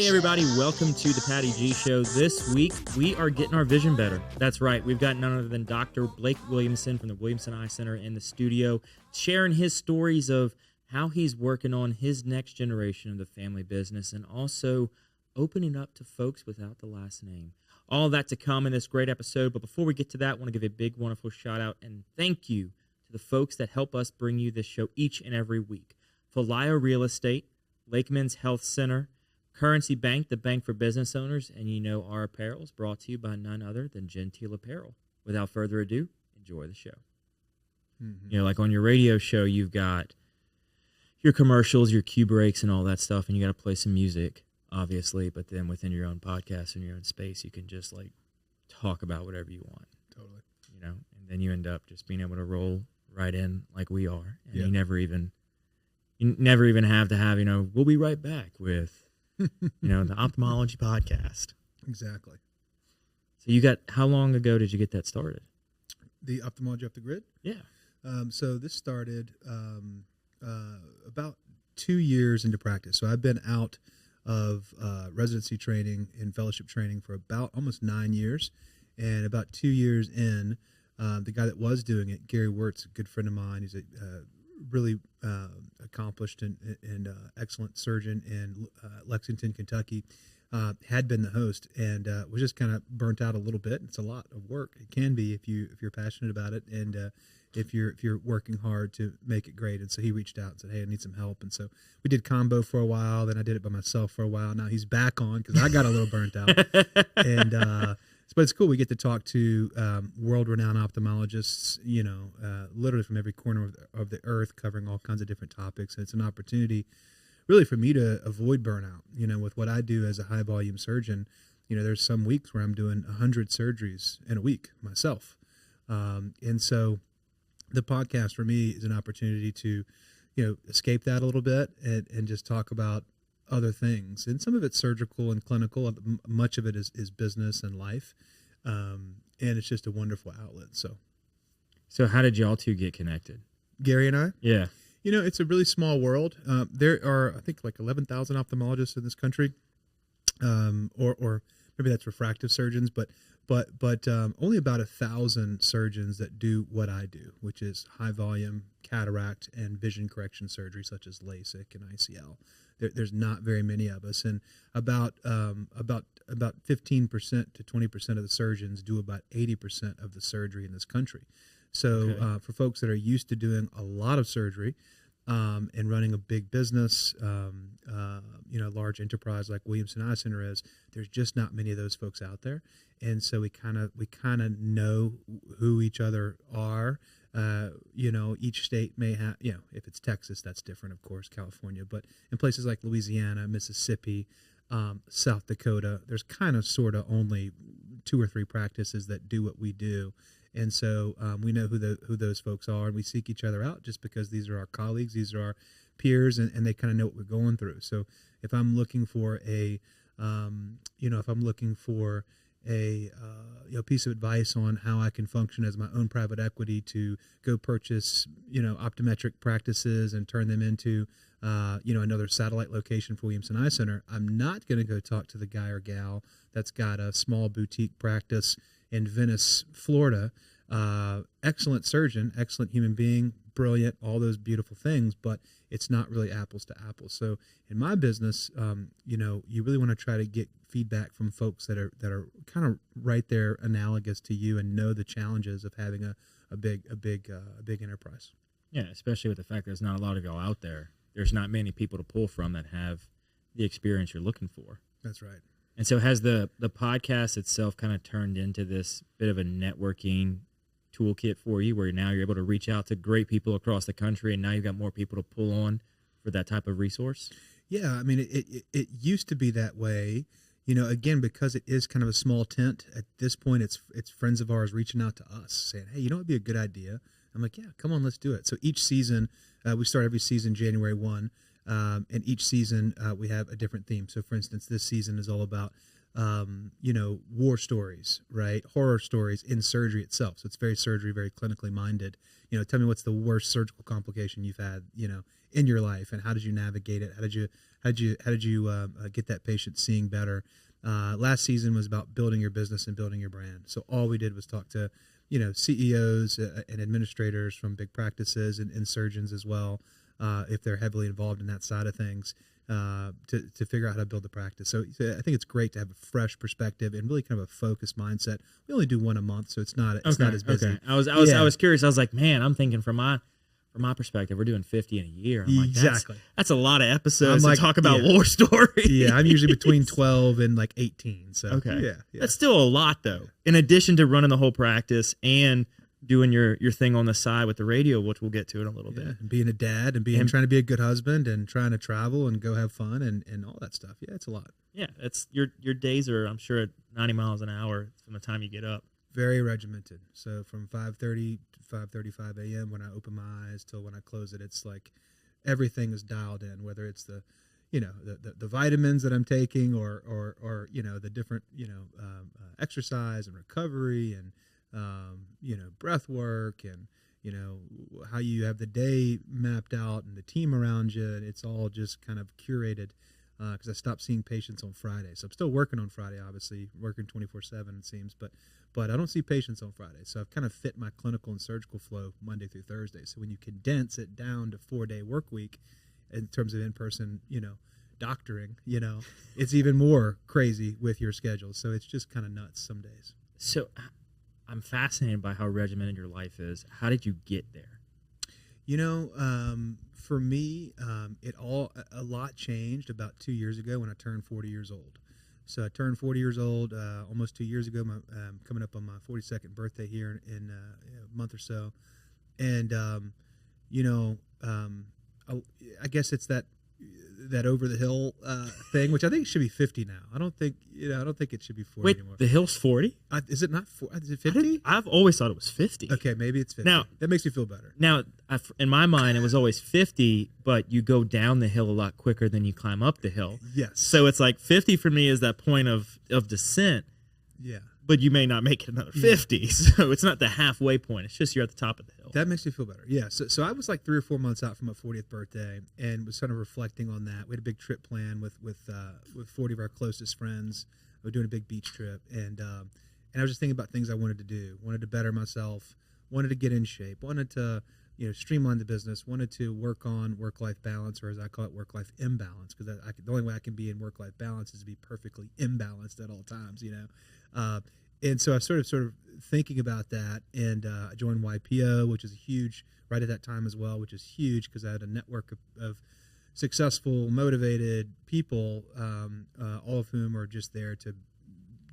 Hey everybody, welcome to the Patty G Show. This week, we are getting our vision better. That's right, we've got none other than Dr. Blake Williamson from the Williamson Eye Center in the studio, sharing his stories of how he's working on his next generation of the family business and also opening up to folks without the last name. All that to come in this great episode, but before we get to that, I want to give a big, wonderful shout out and thank you to the folks that help us bring you this show each and every week. Falaya Real Estate, Lakeman's Health Center, Currency Bank, the bank for business owners, and you know our apparel is brought to you by none other than Gentile Apparel. Without further ado, enjoy the show. Mm-hmm. You know, like on your radio show, you've got your commercials, your cue breaks, and all that stuff, and you got to play some music, obviously, but then within your own podcast and your own space, you can just like talk about whatever you want. Totally. You know, and then you end up just being able to roll right in like we are, and you never even have to have, you know, we'll be right back with, you know, the ophthalmology podcast. Exactly. So you got, how long ago did you get that started? The ophthalmology off the grid? Yeah. So this started about 2 years into practice. So I've been out of residency training and fellowship training for about almost 9 years. And about 2 years in, the guy that was doing it, Gary Wirtz, a good friend of mine, he's a really accomplished and excellent surgeon in Lexington, Kentucky, had been the host and was just kind of burnt out a little bit. It's a lot of work. It can be if you're passionate about it and if you're working hard to make it great. And so he reached out and said, "Hey, I need some help." And so we did combo for a while. Then I did it by myself for a while. Now he's back on because I got a little burnt out. And but it's cool. We get to talk to world-renowned ophthalmologists, you know, literally from every corner of the earth, covering all kinds of different topics. And it's an opportunity, really, for me to avoid burnout. You know, with what I do as a high-volume surgeon, you know, there's some weeks where I'm doing 100 surgeries in a week myself. And so the podcast for me is an opportunity to, you know, escape that a little bit and just talk about other things, and some of it's surgical and clinical. Much of it is business and life, and it's just a wonderful outlet. So how did y'all two get connected? Gary and I? Yeah. You know, it's a really small world. There are, I think, like 11,000 ophthalmologists in this country, or maybe that's refractive surgeons, but only about 1,000 surgeons that do what I do, which is high volume cataract and vision correction surgery, such as LASIK and ICL. There's not very many of us, and about 15% to 20% of the surgeons do about 80% of the surgery in this country. So for folks that are used to doing a lot of surgery and running a big business, you know, large enterprise like Williamson Eye Center is, there's just not many of those folks out there, and so we kind of know who each other are. You know, each state may have, you know, if it's Texas, that's different, of course, California, but in places like Louisiana, Mississippi, South Dakota, there's kind of sort of only 2 or 3 practices that do what we do. And so we know who those folks are, and we seek each other out just because these are our colleagues, these are our peers, and they kind of know what we're going through. So if I'm looking for a piece of advice on how I can function as my own private equity to go purchase, you know, optometric practices and turn them into, you know, another satellite location for Williamson Eye Center, I'm not going to go talk to the guy or gal that's got a small boutique practice in Venice, Florida. Excellent surgeon, excellent human being, brilliant, all those beautiful things, but it's not really apples to apples. So in my business, you know, you really want to try to get feedback from folks that are kind of right there analogous to you and know the challenges of having a big enterprise. Yeah, especially with the fact there's not a lot of y'all out there. There's not many people to pull from that have the experience you're looking for. That's right. And so has the podcast itself kind of turned into this bit of a networking toolkit for you where now you're able to reach out to great people across the country, and now you've got more people to pull on for that type of resource? Yeah, I mean, it used to be that way. You know, again, because it is kind of a small tent, at this point it's friends of ours reaching out to us saying, "Hey, you know what would be a good idea?" I'm like, "Yeah, come on, let's do it." So each season, we start every season January 1, and each season we have a different theme. So for instance, this season is all about you know, war stories, right? Horror stories in surgery itself. So it's very surgery, very clinically minded. tell me what's the worst surgical complication you've had, in your life, and how did you navigate it? How did you get that patient seeing better? Last season was about building your business and building your brand. So all we did was talk to, CEOs and administrators from big practices and surgeons as well, if they're heavily involved in that side of things, to figure out how to build the practice. So I think it's great to have a fresh perspective and really kind of a focused mindset. We only do one a month, so it's not as busy. Okay. I was curious. I was like, man, I'm thinking from my perspective, we're doing 50 in a year. I'm like, exactly. That's a lot of episodes to talk about war stories. Yeah, I'm usually between 12 and like 18. So okay, yeah. That's still a lot though. In addition to running the whole practice and doing your thing on the side with the radio, which we'll get to in a little bit. And being a dad and trying to be a good husband and trying to travel and go have fun and all that stuff. Yeah, it's a lot. Yeah, it's your days are, I'm sure, at 90 miles an hour from the time you get up. Very regimented. So from 5:30 to 5:35 a.m. when I open my eyes till when I close it, it's like everything is dialed in, whether it's the vitamins that I'm taking or the different, exercise and recovery and, breath work and, how you have the day mapped out and the team around you. And it's all just kind of curated because I stopped seeing patients on Friday. So I'm still working on Friday, obviously, working 24/7 it seems, but I don't see patients on Friday. So I've kind of fit my clinical and surgical flow Monday through Thursday. So when you condense it down to 4-day work week in terms of in-person, doctoring, it's even more crazy with your schedule. So it's just kind of nuts some days. So I'm fascinated by how regimented your life is. How did you get there? For me, a lot changed about 2 years ago when I turned 40 years old. So I turned 40 years old almost 2 years ago, coming up on my 42nd birthday here in a month or so. And, I guess it's that over the hill thing, which I think should be 50 now. I don't think it should be 40 anymore. The hill's 40? Is it not 40? Is it 50? I've always thought it was 50. Okay, maybe it's 50. Now, that makes me feel better. Now, in my mind, it was always 50, but you go down the hill a lot quicker than you climb up the hill. Yes. So it's like 50 for me is that point of descent. Yeah. But you may not make it another 50. Yeah. So it's not the halfway point. It's just you're at the top of the hill. That makes me feel better. Yeah. So I was like 3 or 4 months out from my 40th birthday and was kind of reflecting on that. We had a big trip planned with 40 of our closest friends. We were doing a big beach trip. And I was just thinking about things I wanted to do. Wanted to better myself. Wanted to get in shape. Wanted to streamline the business. Wanted to work on work-life balance, or as I call it, work-life imbalance. Because the only way I can be in work-life balance is to be perfectly imbalanced at all times. And so I sort of thinking about that, and I joined YPO, which is huge right at that time as well, which is huge because I had a network of successful, motivated people, all of whom are just there to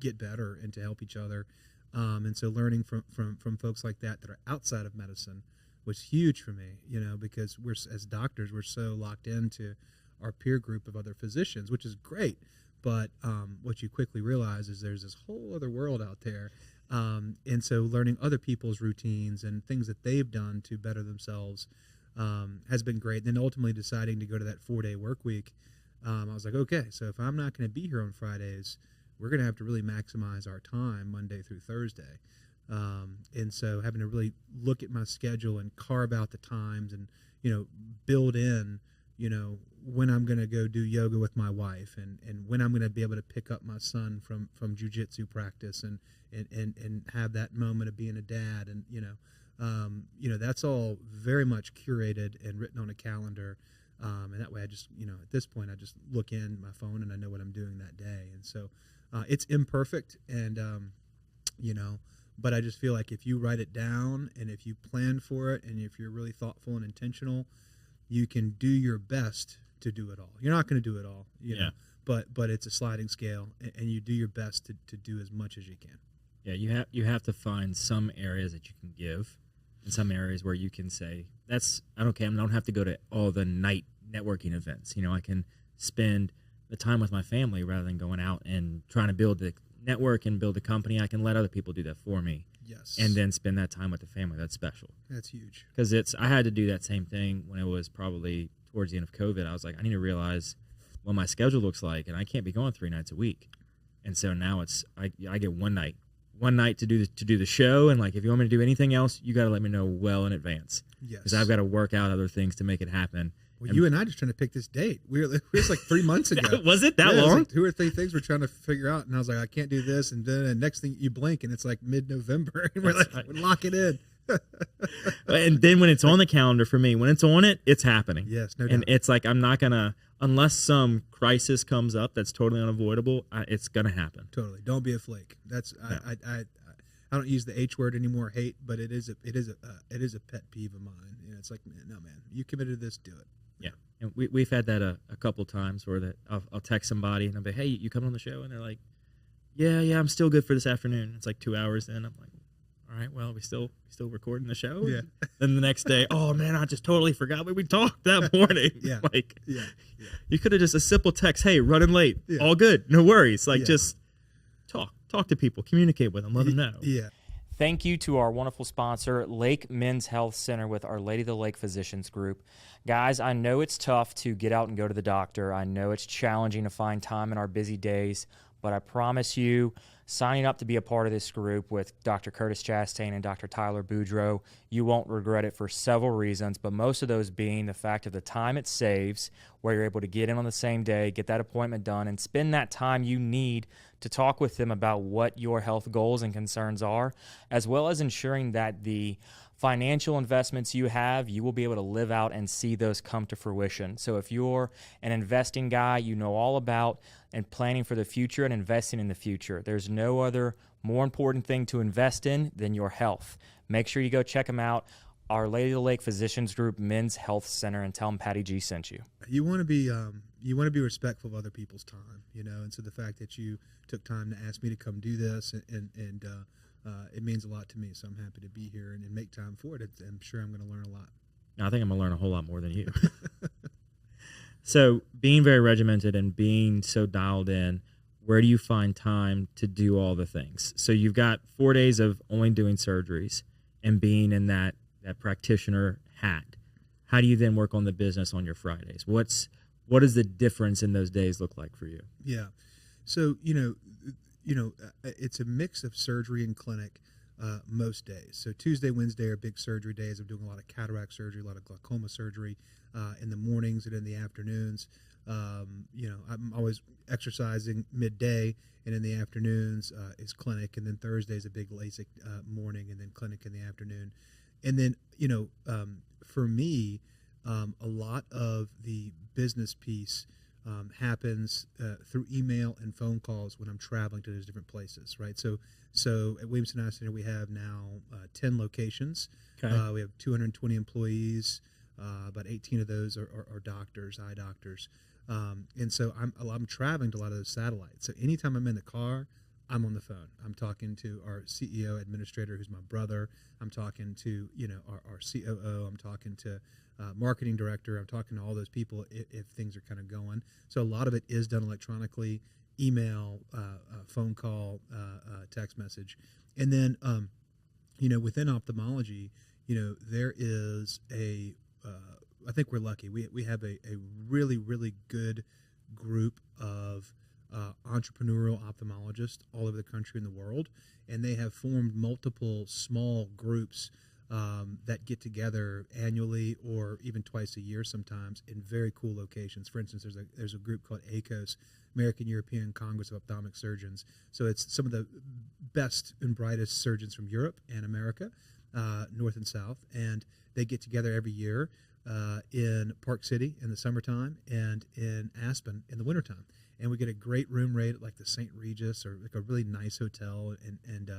get better and to help each other. And so learning from folks like that are outside of medicine was huge for me, because as doctors, we're so locked into our peer group of other physicians, which is great. But what you quickly realize is there's this whole other world out there. And so learning other people's routines and things that they've done to better themselves has been great. And then ultimately deciding to go to that 4-day work week, I was like, okay, so if I'm not going to be here on Fridays, we're going to have to really maximize our time Monday through Thursday. And so having to really look at my schedule and carve out the times and, build in, when I'm going to go do yoga with my wife and when I'm going to be able to pick up my son from jiu-jitsu practice and have that moment of being a dad. And, that's all very much curated and written on a calendar. And that way I just, at this point, I just look in my phone and I know what I'm doing that day. And so it's imperfect and, but I just feel like if you write it down and if you plan for it and if you're really thoughtful and intentional, you can do your best to do it all. You're not going to do it all, know, but it's a sliding scale, and you do your best to do as much as you can. Yeah, you have to find some areas that you can give, and some areas where you can say I don't have to go to all the night networking events. I can spend the time with my family rather than going out and trying to build the network and build a company. I can let other people do that for me. Yes. And then spend that time with the family. That's special. That's huge. Because I had to do that same thing when it was probably towards the end of COVID. I was like, I need to realize what my schedule looks like, and I can't be going 3 nights a week. And so now I get one night one night to do the show, and like if you want me to do anything else, you got to let me know well in advance. Yes. Because I've got to work out other things to make it happen. Well, you and I just trying to pick this date. It was like 3 months ago. Was it that long? It was like 2 or 3 things we're trying to figure out, and I was like, I can't do this, and then the next thing you blink, and it's like mid-November, and we're like, right. Lock it in. And then when it's on the calendar for me, when it's on it, it's happening. Yes, no doubt. And it's like I'm not gonna, unless some crisis comes up that's totally unavoidable, it's gonna happen. Totally. Don't be a flake. That's I don't use the H word anymore, hate, but it is a pet peeve of mine. You know, it's like, no man, you committed to this, do it. Yeah, and we've had that a couple times where that I'll text somebody and I'll be, hey, you coming on the show? And they're like, yeah, I'm still good for this afternoon. It's like 2 hours in. I'm like, all right, well, we still recording the show. Yeah. Then the next day, oh man, I just totally forgot what we talked that morning. Yeah. Like, yeah. You could have just a simple text, hey, running late, yeah. All good, no worries. Like, yeah. Just talk to people, communicate with them, let them know. Yeah. Thank you to our wonderful sponsor, Lake Men's Health Center with Our Lady of the Lake Physicians Group. Guys, I know it's tough to get out and go to the doctor. I know it's challenging to find time in our busy days, but I promise you, signing up to be a part of this group with Dr. Curtis Chastain and Dr. Tyler Boudreau, you won't regret it for several reasons, but most of those being the fact of the time it saves, where you're able to get in on the same day, get that appointment done, and spend that time you need to talk with them about what your health goals and concerns are, as well as ensuring that the financial investments you have, you will be able to live out and see those come to fruition. So if you're an investing guy, you know all about and planning for the future and investing in the future. There's no other more important thing to invest in than your health. Make sure you go check them out. Our Lady of the Lake Physicians Group Men's Health Center, and tell them Patty G sent you. You want to be respectful of other people's time, and so the fact that you took time to ask me to come do this, and it means a lot to me. So I'm happy to be here and make time for it. I'm sure I'm going to learn a lot. I think I'm going to learn a whole lot more than you. So being very regimented and being so dialed in, where do you find time to do all the things? So you've got 4 days of only doing surgeries and being in that practitioner hat. How do you then work on the business on your Fridays? What does the difference in those days look like for you? Yeah. So, it's a mix of surgery and clinic most days. So Tuesday, Wednesday are big surgery days. I'm doing a lot of cataract surgery, a lot of glaucoma surgery in the mornings and in the afternoons. I'm always exercising midday, and in the afternoons is clinic, and then Thursday is a big LASIK morning, and then clinic in the afternoon. And then, for me, a lot of the business piece happens through email and phone calls when I'm traveling to those different places, right? So at Williamson Eye Center, we have now 10 locations. Okay. We have 220 employees. About 18 of those are doctors, eye doctors. And so I'm traveling to a lot of those satellites. So anytime I'm in the car, I'm on the phone. I'm talking to our CEO administrator, who's my brother. I'm talking to our COO. I'm talking to marketing director. I'm talking to all those people if things are kind of going. So a lot of it is done electronically, email, phone call, text message, and then within ophthalmology, there is I think we're lucky. We have a really, really good group of entrepreneurial ophthalmologists all over the country and the world, and they have formed multiple small groups that get together annually or even twice a year sometimes in very cool locations. For instance, there's a group called ACOS, American European Congress of Ophthalmic Surgeons. So it's some of the best and brightest surgeons from Europe and America, North and South, and they get together every year in Park City in the summertime and in Aspen in the wintertime. And we get a great room rate at like the St. Regis or like a really nice hotel, and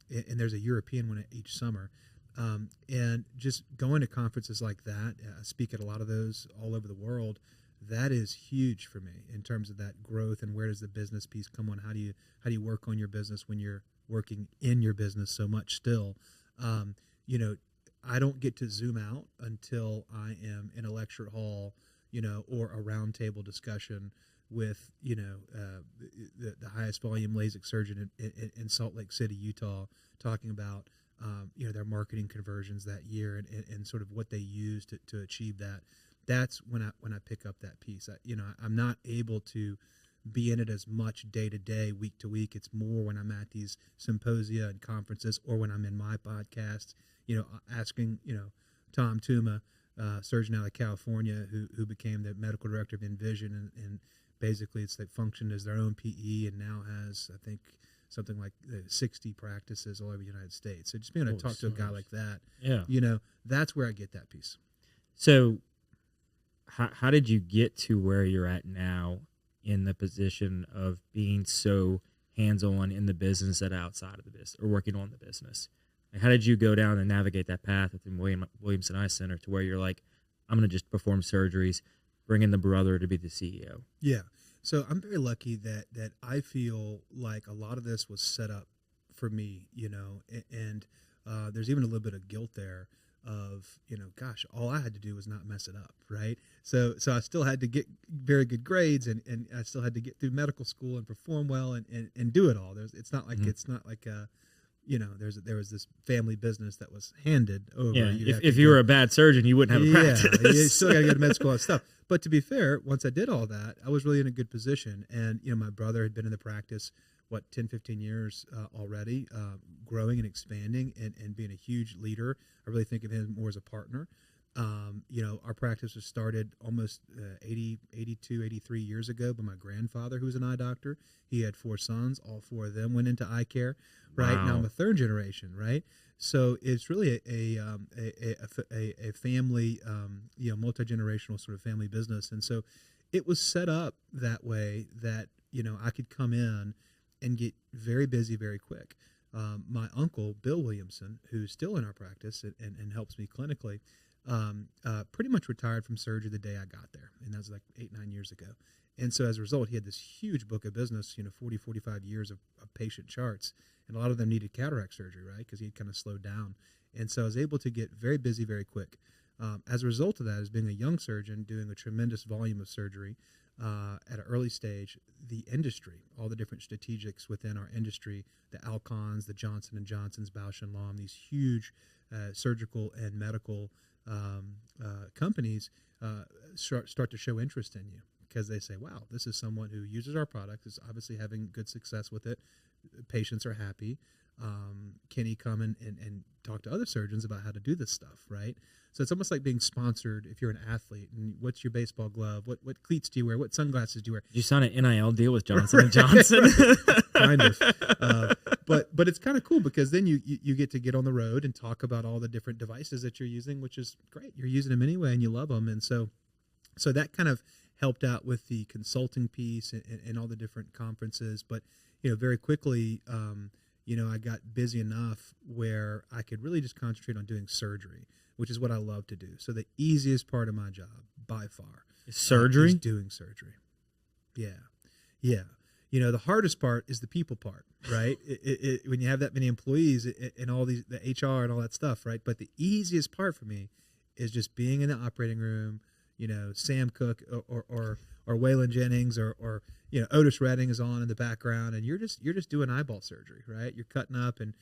there's a European one each summer. And just going to conferences like that, I speak at a lot of those all over the world. That is huge for me in terms of that growth and where does the business piece come on? How do you work on your business when you're working in your business so much still? I don't get to zoom out until I am in a lecture hall, or a roundtable discussion with, the highest volume LASIK surgeon in Salt Lake City, Utah, talking about, their marketing conversions that year and sort of what they use to achieve that. That's when I pick up that piece. I'm not able to be in it as much day to day, week to week. It's more when I'm at these symposia and conferences, or when I'm in my podcast, asking, Tom Tuma, surgeon out of California, who became the medical director of Envision, and basically it's like functioned as their own PE and now has, I think, something like 60 practices all over the United States. So just being able to talk to a guy like that, that's where I get that piece. So how did you get to where you're at now in the position of being so hands-on in the business and outside of the business, or working on the business? Like, how did you go down and navigate that path within Williamson Eye Center to where you're like, I'm going to just perform surgeries, bring in the brother to be the CEO? Yeah. So I'm very lucky that I feel like a lot of this was set up for me, and there's even a little bit of guilt there of, gosh, all I had to do was not mess it up, right? So I still had to get very good grades, and I still had to get through medical school and perform well and do it all. It's not like there was this family business that was handed over. Yeah, if you were a bad surgeon, you wouldn't have a practice. Yeah, you still got to go to med school and stuff. But to be fair, once I did all that, I was really in a good position. And, my brother had been in the practice, 10, 15 years already, growing and expanding and being a huge leader. I really think of him more as a partner. Our practice was started almost 82, 83 years ago by my grandfather, who was an eye doctor. He had 4 sons. All 4 of them went into eye care, right? Wow. Now I'm a 3rd generation, right? So it's really a family, multi-generational sort of family business. And so it was set up that way that, I could come in and get very busy very quick. My uncle, Bill Williamson, who's still in our practice and helps me clinically, pretty much retired from surgery the day I got there. And that was like 8-9 years ago. And so as a result, he had this huge book of business, 40, 45 years of patient charts. And a lot of them needed cataract surgery, right? Because he had kind of slowed down. And so I was able to get very busy very quick. As a result of that, as being a young surgeon doing a tremendous volume of surgery at an early stage, the industry, all the different strategics within our industry, the Alcons, the Johnson & Johnsons, Bausch & Lomb, these huge surgical and medical companies start to show interest in you, because they say, wow, this is someone who uses our product, is obviously having good success with it. Patients are happy. Can he come and talk to other surgeons about how to do this stuff, right? So it's almost like being sponsored if you're an athlete. And what's your baseball glove? What cleats do you wear? What sunglasses do you wear? Did you sign an NIL deal with Johnson & Johnson? Right. Kind of. But it's kind of cool, because then you get to get on the road and talk about all the different devices that you're using, which is great. You're using them anyway and you love them. And so that kind of helped out with the consulting piece and all the different conferences. But, very quickly, I got busy enough where I could really just concentrate on doing surgery, which is what I love to do. So the easiest part of my job, by far, surgery? Is doing surgery. Yeah. The hardest part is the people part, right? When you have that many employees and all the HR and all that stuff, right? But the easiest part for me is just being in the operating room. Sam Cooke or Waylon Jennings or Otis Redding is on in the background, and you're just doing eyeball surgery, right? You're cutting up and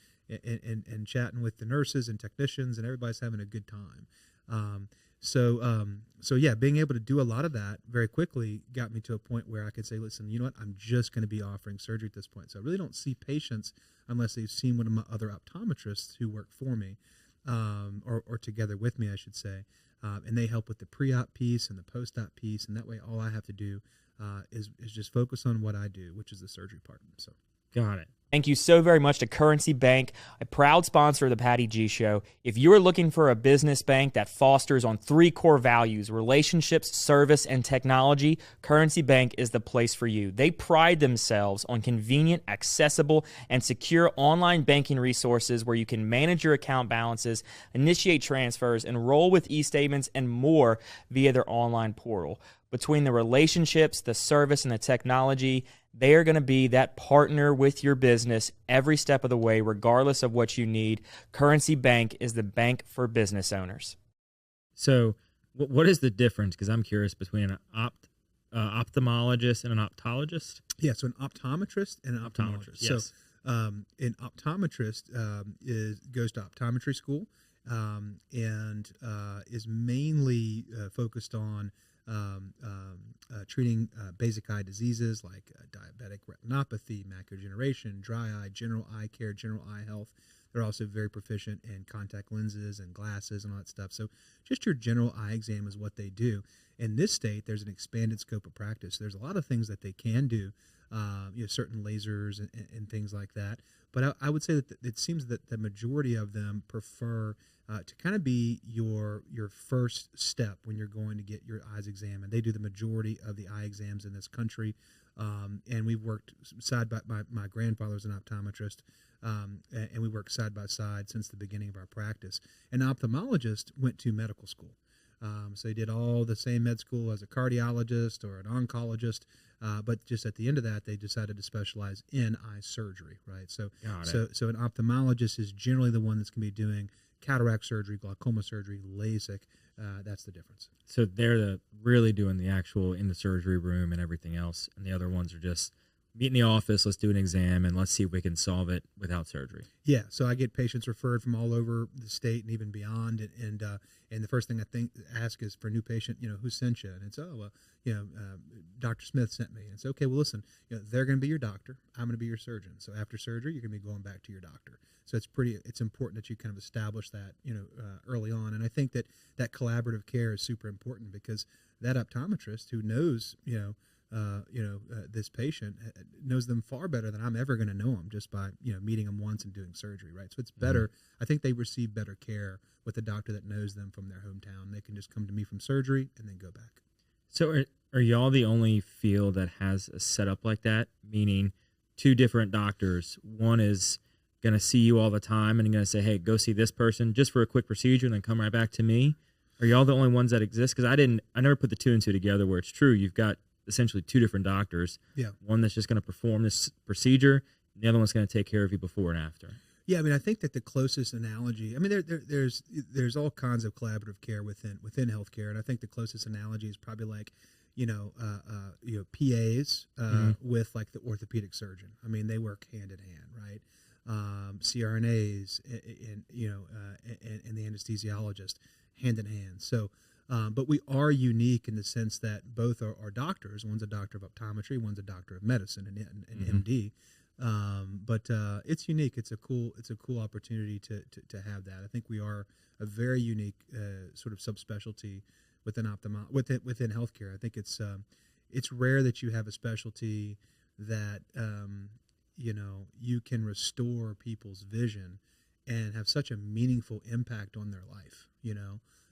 chatting with the nurses and technicians, and everybody's having a good time. So yeah, being able to do a lot of that very quickly got me to a point where I could say, listen, you know what? I'm just going to be offering surgery at this point. So I really don't see patients unless they've seen one of my other optometrists who work for me, or together with me, I should say. And they help with the pre-op piece and the post-op piece, and that way all I have to do is just focus on what I do, which is the surgery part. So, got it. Thank you so very much to Currency Bank, a proud sponsor of the Patty G Show. If you are looking for a business bank that fosters on 3 core values, relationships, service, and technology, Currency Bank is the place for you. They pride themselves on convenient, accessible, and secure online banking resources where you can manage your account balances, initiate transfers, enroll with e-statements, and more via their online portal. Between the relationships, the service, and the technology, they are going to be that partner with your business every step of the way, regardless of what you need. Currency Bank is the bank for business owners. So what is the difference? Because I'm curious between an ophthalmologist and an optologist. Yeah, so an optometrist and an ophthalmologist. Yes. So an optometrist goes to optometry school. and is mainly focused on treating basic eye diseases like diabetic retinopathy, macular degeneration, dry eye, general eye care, general eye health. They're also very proficient in contact lenses and glasses and all that stuff. So just your general eye exam is what they do. In this state, there's an expanded scope of practice. There's a lot of things that they can do, certain lasers and things like that. But I would say that it seems that the majority of them prefer to kind of be your first step when you're going to get your eyes examined. They do the majority of the eye exams in this country. And we've worked side by my grandfather's an optometrist, and we worked side by side since the beginning of our practice. An ophthalmologist went to medical school. So he did all the same med school as a cardiologist or an oncologist, but just at the end of that, they decided to specialize in eye surgery, right? So an ophthalmologist is generally the one that's going to be doing cataract surgery, glaucoma surgery, LASIK. That's the difference. So they're really doing the actual in the surgery room and everything else, and the other ones are just meet in the office, let's do an exam, and let's see if we can solve it without surgery. Yeah, so I get patients referred from all over the state and even beyond, and the first thing I ask is for a new patient, who sent you? And it's, Dr. Smith sent me. And it's, okay, well, listen, they're going to be your doctor. I'm going to be your surgeon. So after surgery, you're going to be going back to your doctor. So it's important that you kind of establish that, early on. And I think that collaborative care is super important because that optometrist who knows, this patient knows them far better than I'm ever going to know them just by, meeting them once and doing surgery, right? So it's better. I think they receive better care with a doctor that knows them from their hometown. They can just come to me from surgery and then go back. So are y'all the only field that has a setup like that, meaning two different doctors? One is going to see you all the time and going to say, hey, go see this person just for a quick procedure and then come right back to me? Are y'all the only ones that exist? Because I never put the two and two together where it's true. You've got essentially two different doctors. Yeah. One that's just going to perform this procedure, and the other one's going to take care of you before and after. Yeah, I mean, I think that the closest analogy, I mean, there's all kinds of collaborative care within healthcare, and I think the closest analogy is probably like, PAs with like the orthopedic surgeon. I mean, they work hand in hand, right? CRNAs and the anesthesiologist hand in hand. So. But we are unique in the sense that both are doctors. One's a doctor of optometry, one's a doctor of medicine, an MD. But it's unique. It's a cool opportunity to have that. I think we are a very unique sort of subspecialty within within healthcare. I think it's rare that you have a specialty that you can restore people's vision and have such a meaningful impact on their life.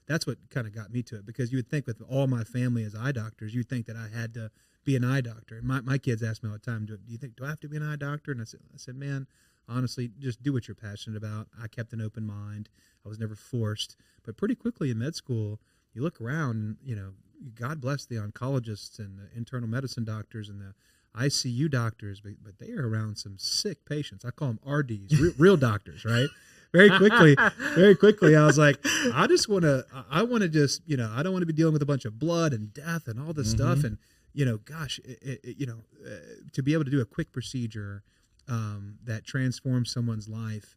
That's what kind of got me to it, because you would think with all my family as eye doctors, you'd think that I had to be an eye doctor. And my kids ask me all the time, do I have to be an eye doctor? And I said, man, honestly, just do what you're passionate about. I kept an open mind. I was never forced. But pretty quickly in med school, you look around, God bless the oncologists and the internal medicine doctors and the ICU doctors, but they are around some sick patients. I call them RDs, real doctors, right? Very quickly, I was like, I want to just, I don't want to be dealing with a bunch of blood and death and all this stuff. And, to be able to do a quick procedure that transforms someone's life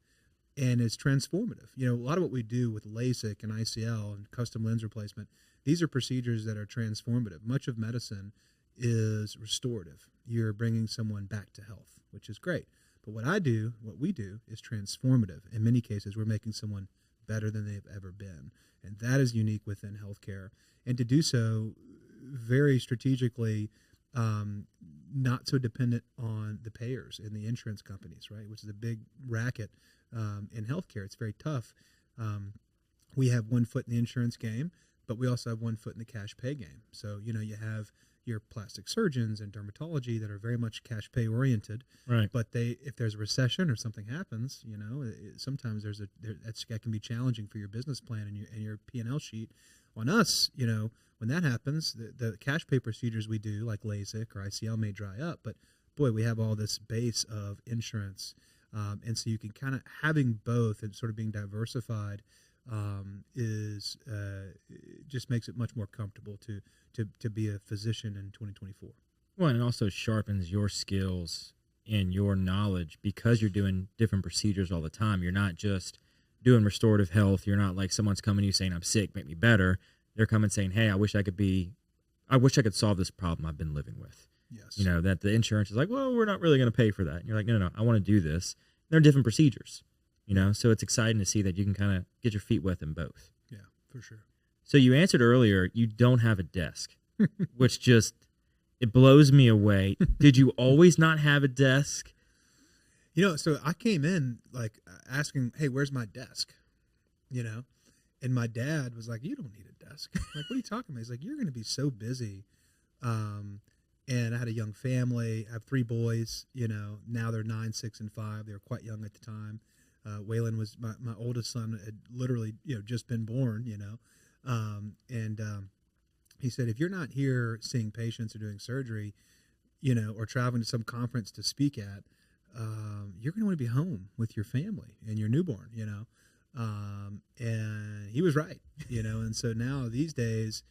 and is transformative. A lot of what we do with LASIK and ICL and custom lens replacement, these are procedures that are transformative. Much of medicine is restorative. You're bringing someone back to health, which is great. But what we do is transformative. In many cases, we're making someone better than they've ever been. And that is unique within healthcare. And to do so very strategically, not so dependent on the payers and the insurance companies, right, which is a big racket in healthcare. It's very tough. We have one foot in the insurance game, but we also have one foot in the cash pay game. So, you have your plastic surgeons and dermatology that are very much cash pay oriented, right? But if there's a recession or something happens, sometimes that can be challenging for your business plan and your P&L sheet. On us, when that happens, the cash pay procedures we do like LASIK or ICL may dry up, but boy, we have all this base of insurance, and so you can kind of having both and sort of being diversified just makes it much more comfortable to be a physician in 2024. Well, and it also sharpens your skills and your knowledge because you're doing different procedures all the time. You're not just doing restorative health. You're not like someone's coming to you saying, I'm sick, make me better. They're coming saying, hey, I wish I could solve this problem I've been living with. Yes. You know, that the insurance is like, well, we're not really going to pay for that. And you're like, no, I want to do this. There are different procedures, you know, so it's exciting to see that you can kind of get your feet wet in both. Yeah, for sure. So you answered earlier, you don't have a desk, which just, it blows me away. Did you always not have a desk? You know, so I came in like asking, hey, where's my desk? You know, and my dad was like, you don't need a desk. I'm like, what are you talking about? He's like, you're going to be so busy. And I had a young family. I have 3 boys, you know, now they're 9, 6, and 5. They were quite young at the time. Waylon was my oldest son, had literally, you know, just been born, you know. He said, if you're not here seeing patients or doing surgery, you know, or traveling to some conference to speak at, you're going to want to be home with your family and your newborn, you know. And he was right, you know. And so now these days,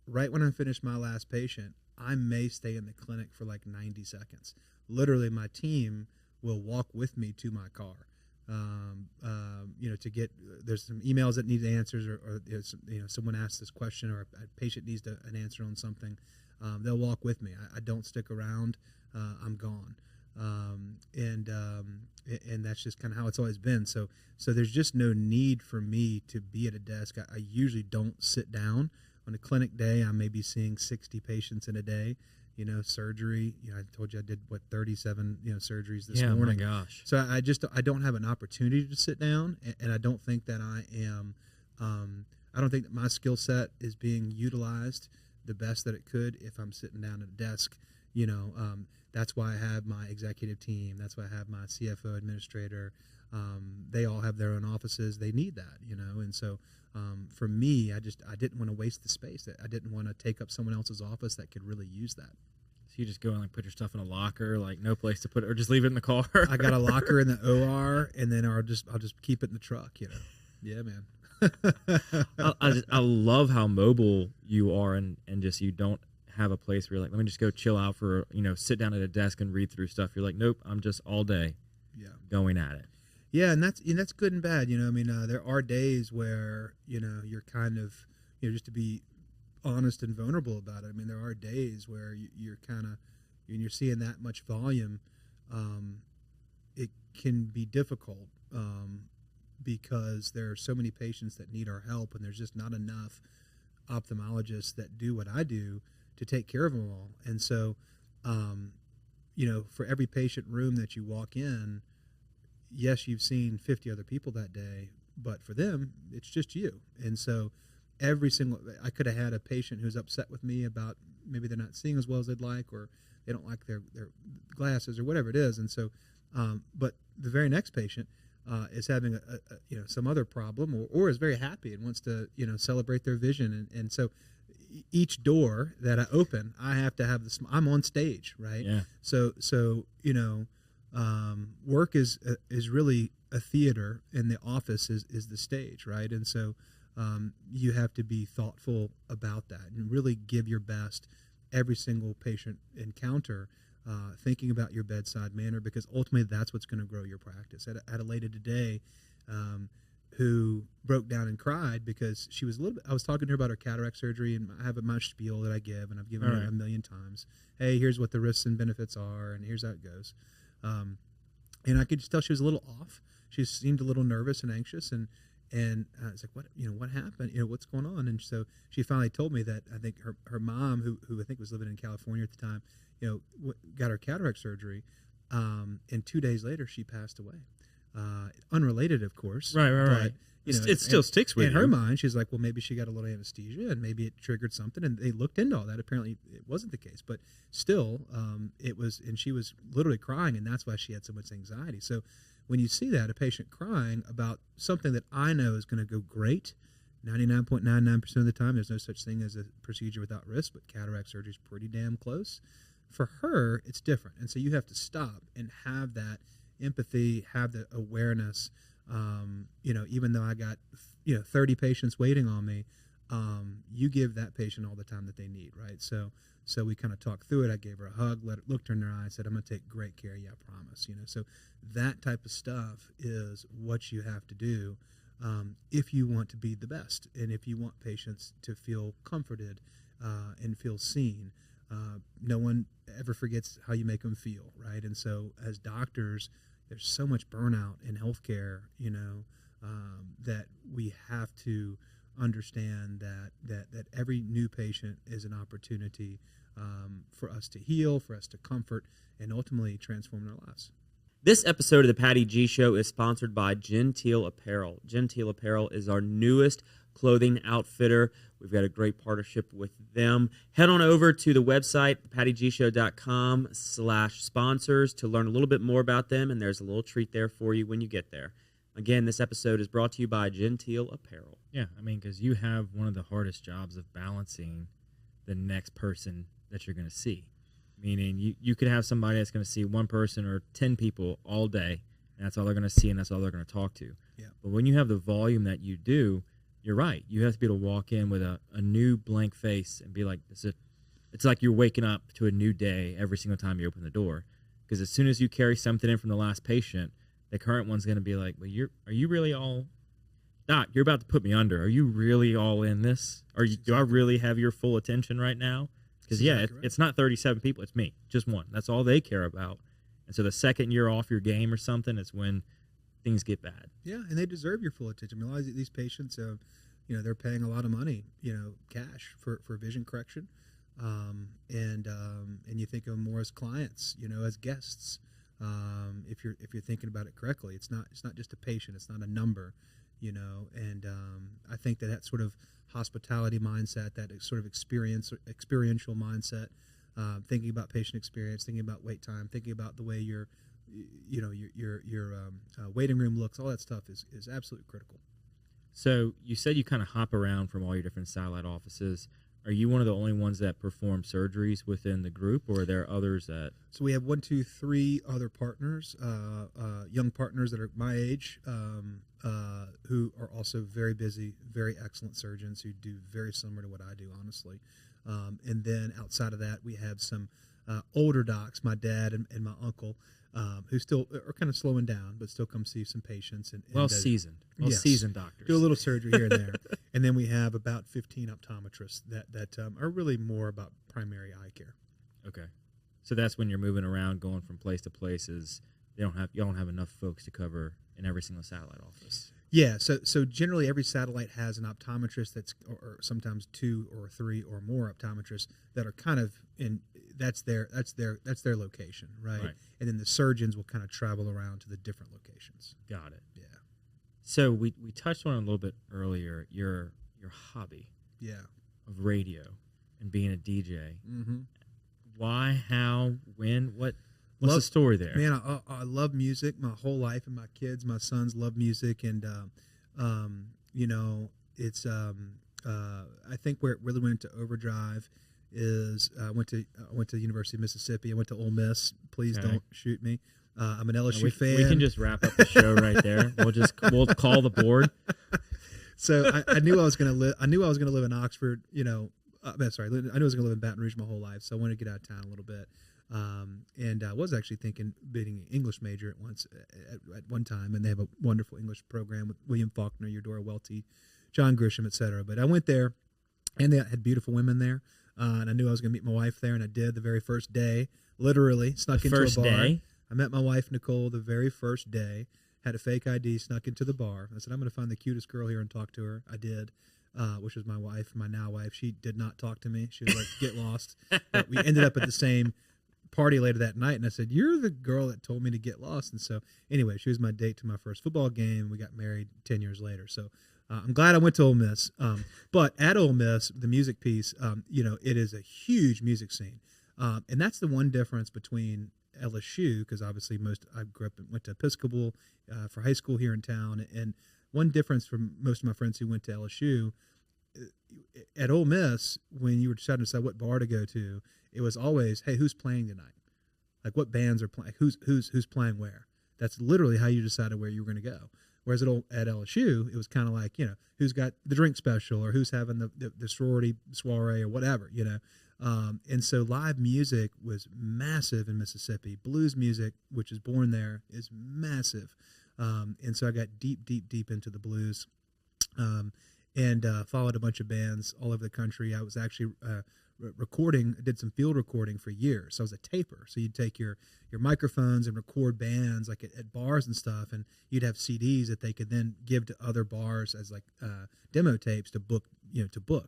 right when I finish my last patient, I may stay in the clinic for like 90 seconds. Literally, my team will walk with me to my car. You know, to get, there's some emails that need answers, or you know, someone asks this question, or a patient needs an answer on something. They'll walk with me. I don't stick around. I'm gone. And that's just kind of how it's always been. So there's just no need for me to be at a desk. I usually don't sit down. On a clinic day, I may be seeing 60 patients in a day. You know, surgery. You know, I told you I did 37 surgeries this morning. Oh my gosh. So I don't have an opportunity to sit down, and I don't think that I am. I don't think that my skill set is being utilized the best that it could if I'm sitting down at a desk. You know, that's why I have my executive team. That's why I have my CFO administrator. They all have their own offices. They need that, you know, and so. For me, I didn't want to waste the space. I didn't want to take up someone else's office that could really use that. So you just go and like put your stuff in a locker, like no place to put it, or just leave it in the car. I got a locker in the OR, and then I'll just keep it in the truck. You know, yeah, man. I love how mobile you are, and just you don't have a place where you're like, let me just go chill out for, you know, sit down at a desk and read through stuff. You're like, nope, I'm just all day, going at it. Yeah, and that's good and bad. You know, I mean, there are days where, you know, you're kind of, you know, just to be honest and vulnerable about it. I mean, there are days where you're kind of, when you're seeing that much volume, it can be difficult because there are so many patients that need our help, and there's just not enough ophthalmologists that do what I do to take care of them all. And so, you know, for every patient room that you walk in, yes, you've seen 50 other people that day, but for them, it's just you. And so I could have had a patient who's upset with me about maybe they're not seeing as well as they'd like, or they don't like their glasses or whatever it is. And so, but the very next patient is having a some other problem, or is very happy and wants to, you know, celebrate their vision. And so each door that I open, I have to have I'm on stage, right? Yeah. So, you know, work is really a theater, and the office is the stage, right? And so you have to be thoughtful about that and really give your best every single patient encounter, thinking about your bedside manner, because ultimately that's what's going to grow your practice. I had a lady today who broke down and cried because she was I was talking to her about her cataract surgery, and I have my spiel that I give, and I've given her a million times. Hey, here's what the risks and benefits are, and here's how it goes. And I could just tell she was a little off. She seemed a little nervous and anxious, and I was like, what happened? You know, what's going on? And so she finally told me that I think her mom, who I think was living in California at the time, you know, got her cataract surgery, and 2 days later she passed away. Unrelated, of course. Right. But, you know, it still sticks with you. In her mind, she's like, well, maybe she got a little anesthesia, and maybe it triggered something, and they looked into all that. Apparently, it wasn't the case, but still, it was, and she was literally crying, and that's why she had so much anxiety. So when you see that, a patient crying about something that I know is going to go great, 99.99% of the time, there's no such thing as a procedure without risk, but cataract surgery is pretty damn close. For her, it's different, and so you have to stop and have that empathy, have the awareness. You know, even though I got 30 patients waiting on me, you give that patient all the time that they need, right? So we kind of talked through it. I gave her a hug, looked her in her eye, said, "I'm going to take great care of you, I promise." You know, so that type of stuff is what you have to do if you want to be the best, and if you want patients to feel comforted and feel seen. No one ever forgets how you make them feel, right? And so as doctors, there's so much burnout in healthcare, that we have to understand that every new patient is an opportunity for us to heal, for us to comfort, and ultimately transform their lives. This episode of the Patty G Show is sponsored by Genteel Apparel. Genteel Apparel is our newest clothing outfitter. We've got a great partnership with them. Head on over to the website, pattygshow.com/sponsors, to learn a little bit more about them, and there's a little treat there for you when you get there. Again, this episode is brought to you by Genteel Apparel. Yeah, I mean, because you have one of the hardest jobs of balancing the next person that you're going to see. Meaning you could have somebody that's going to see one person or 10 people all day, and that's all they're going to see, and that's all they're going to talk to. Yeah. But when you have the volume that you do, you're right. You have to be able to walk in with a new blank face and be like, it's like you're waking up to a new day every single time you open the door. Because as soon as you carry something in from the last patient, the current one's going to be like, well, are you really all... Doc, you're about to put me under. Are you really all in this? Do I really have your full attention right now? Because, it's not 37 people. It's me, just one. That's all they care about. And so the second you're off your game or something, it's when things get bad. Yeah, and they deserve your full attention. I mean, a lot of these patients, they're paying a lot of money, cash for vision correction. And you think of them more as clients, as guests. If you're thinking about it correctly, it's not just a patient. It's not a number, And I think that sort of hospitality mindset, that sort of experiential mindset, thinking about patient experience, thinking about wait time, thinking about the way your waiting room looks, all that stuff is absolutely critical. So you said you kind of hop around from all your different satellite offices. Are you one of the only ones that perform surgeries within the group, or are there others that... So we have 1, 2, 3 other partners, young partners that are my age, who are also very busy, very excellent surgeons who do very similar to what I do, honestly. And then outside of that, we have some older docs, my dad and my uncle, who still are kind of slowing down, but still come see some patients. And seasoned doctors. Do a little surgery here and there. And then we have about 15 optometrists that are really more about primary eye care. Okay. So that's when you're moving around, going from place to places. You don't have enough folks to cover in every single satellite office. Yeah, so generally every satellite has an optometrist or sometimes 2 or 3 or more optometrists that are kind of in. That's their location, right? And then the surgeons will kind of travel around to the different locations. Got it. Yeah. So we touched on it a little bit earlier. Your hobby. Yeah. Of radio and being a DJ. Mm-hmm. Why? How? When? What's the story there? Man, I love music my whole life, and my kids, my sons love music, and it's I think where it really went into overdrive is I went to the University of Mississippi. I went to Ole Miss. Please don't shoot me. I'm an LSU fan. We can just wrap up the show right there. We'll call the board. So I knew I was going to live. I knew I was going to live in Oxford. I knew I was going to live in Baton Rouge my whole life. So I wanted to get out of town a little bit. And I was actually thinking being an English major at one time, and they have a wonderful English program with William Faulkner, Eudora Welty, John Grisham, etc. But I went there, and they had beautiful women there, and I knew I was going to meet my wife there, and I did the very first day. Literally snuck into a bar. Day? I met my wife Nicole the very first day. Had a fake ID, snuck into the bar. I said, I'm going to find the cutest girl here and talk to her. I did. Which was my wife, my now wife. She did not talk to me. She was like, get lost. But we ended up at the same party later that night, and I said, you're the girl that told me to get lost. And so anyway, she was my date to my first football game. We got married 10 years later. So I'm glad I went to Ole Miss. But at Ole Miss, the music piece, it is a huge music scene. And that's the one difference between LSU, because obviously I grew up and went to Episcopal for high school here in town. And one difference from most of my friends who went to LSU, at Ole Miss, when you were deciding to decide what bar to go to, it was always, hey, who's playing tonight? Like, what bands are playing? Who's playing where? That's literally how you decided where you were going to go. Whereas at LSU, it was kind of like, who's got the drink special, or who's having the sorority soiree, or whatever, And so live music was massive in Mississippi. Blues music, which is born there, is massive. And so I got deep into the blues, and followed a bunch of bands all over the country. I was actually recording, I did some field recording for years. So I was a taper. So you'd take your microphones and record bands like at bars and stuff, and you'd have CDs that they could then give to other bars as like demo tapes to book,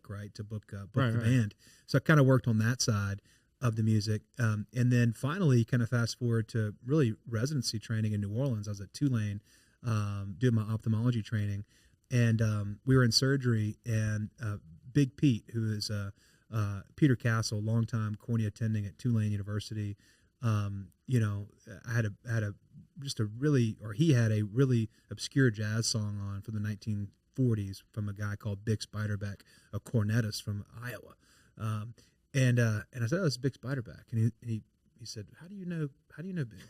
right? To book the band. So I kind of worked on that side of the music. And then finally kind of fast forward to really residency training in New Orleans. I was at Tulane doing my ophthalmology training, and we were in surgery, and Big Pete, who is Peter Castle, longtime cornea attending at Tulane University, he had a really obscure jazz song on from the 1940s from a guy called Bix Beiderbecke, a cornetist from Iowa. And I said, "Oh, it's Bix Beiderbecke," and he said, "How do you know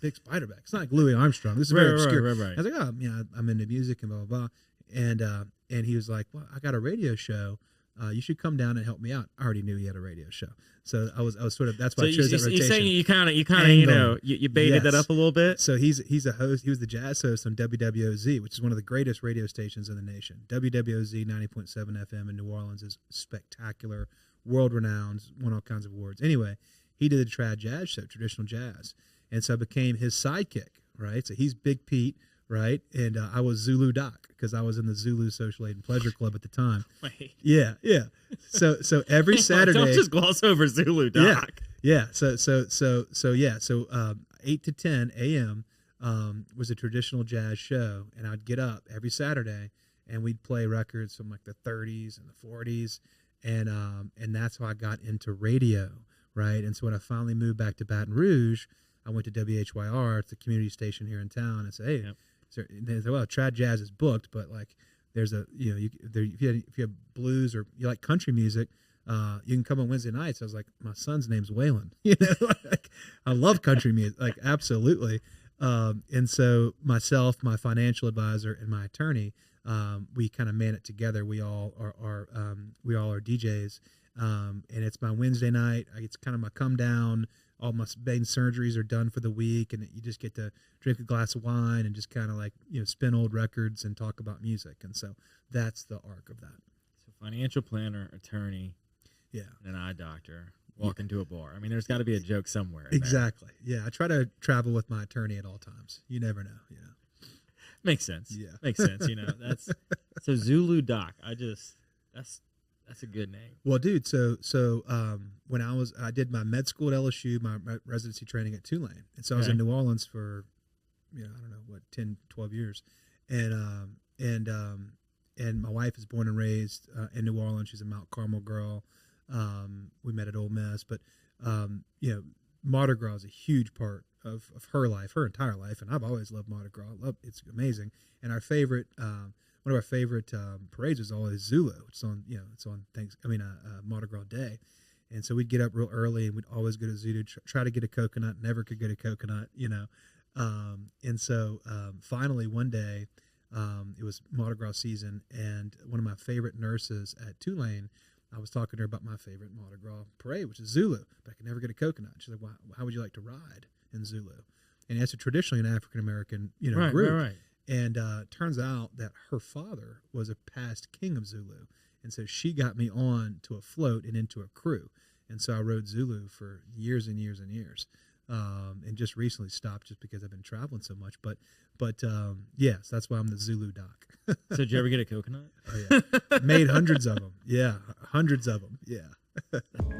Bix Beiderbecke? It's not like Louis Armstrong. This is very obscure." Right. I was like, "Oh, I'm into music and blah blah blah." And he was like, "Well, I got a radio show. You should come down and help me out." I already knew he had a radio show, so I was sort of, that's why I chose that rotation. You're saying you kind of you baited that up a little bit. So he's a host. He was the jazz host on WWOZ, which is one of the greatest radio stations in the nation. WWOZ 90.7 FM in New Orleans is spectacular, world renowned, won all kinds of awards. Anyway, he did the trad jazz show, traditional jazz, and so I became his sidekick. Right, so he's Big Pete. Right, and I was Zulu Doc because I was in the Zulu Social Aid and Pleasure Club at the time. Wait. Yeah. So every Saturday, don't just gloss over Zulu Doc. Yeah. So 8 to 10 a.m. Was a traditional jazz show, and I'd get up every Saturday, and we'd play records from like the 30s and the 40s, and that's how I got into radio. Right, and so when I finally moved back to Baton Rouge, I went to WHYR, it's the community station here in town, and said, "Hey." Yep. So they said, "Well, trad jazz is booked, but like there's a if you have blues or you like country music, you can come on Wednesday nights." I was like, "My son's name's Waylon." Like I love country music, like absolutely. And so myself, my financial advisor, and my attorney, we kind of man it together. We all are DJs, and it's my Wednesday night. It's kind of my come down. All my main surgeries are done for the week, and you just get to drink a glass of wine and just kind of like, spin old records and talk about music. And so that's the arc of that. So financial planner, attorney, and an eye doctor walk into a bar. I mean, there's got to be a joke somewhere. Exactly. Yeah. I try to travel with my attorney at all times. You never know. Makes sense. Yeah. Makes sense. That's so Zulu Doc. That's a good name. Well, dude, so when I did my med school at LSU, my residency training at Tulane. And so I was in New Orleans for, I don't know, 10, 12 years. And my wife is born and raised in New Orleans. She's a Mount Carmel girl. We met at Ole Miss. But, Mardi Gras is a huge part of her life, her entire life. And I've always loved Mardi Gras. It's amazing. And our favorite one of our favorite parades was always Zulu. It's on Mardi Gras Day, and so we'd get up real early and we'd always go to Zulu, try to get a coconut. Never could get a coconut, And so finally one day, it was Mardi Gras season, and one of my favorite nurses at Tulane, I was talking to her about my favorite Mardi Gras parade, which is Zulu, but I could never get a coconut. She's like, "Well, how would you like to ride in Zulu?" And it's traditionally an African American, group. Right. And turns out that her father was a past king of Zulu. And so she got me on to a float and into a crew. And so I rode Zulu for years and years and years. And just recently stopped just because I've been traveling so much. But yes, that's why I'm the Zulu Doc. So did you ever get a coconut? Oh, yeah. Made hundreds of them. Yeah, hundreds of them. Yeah.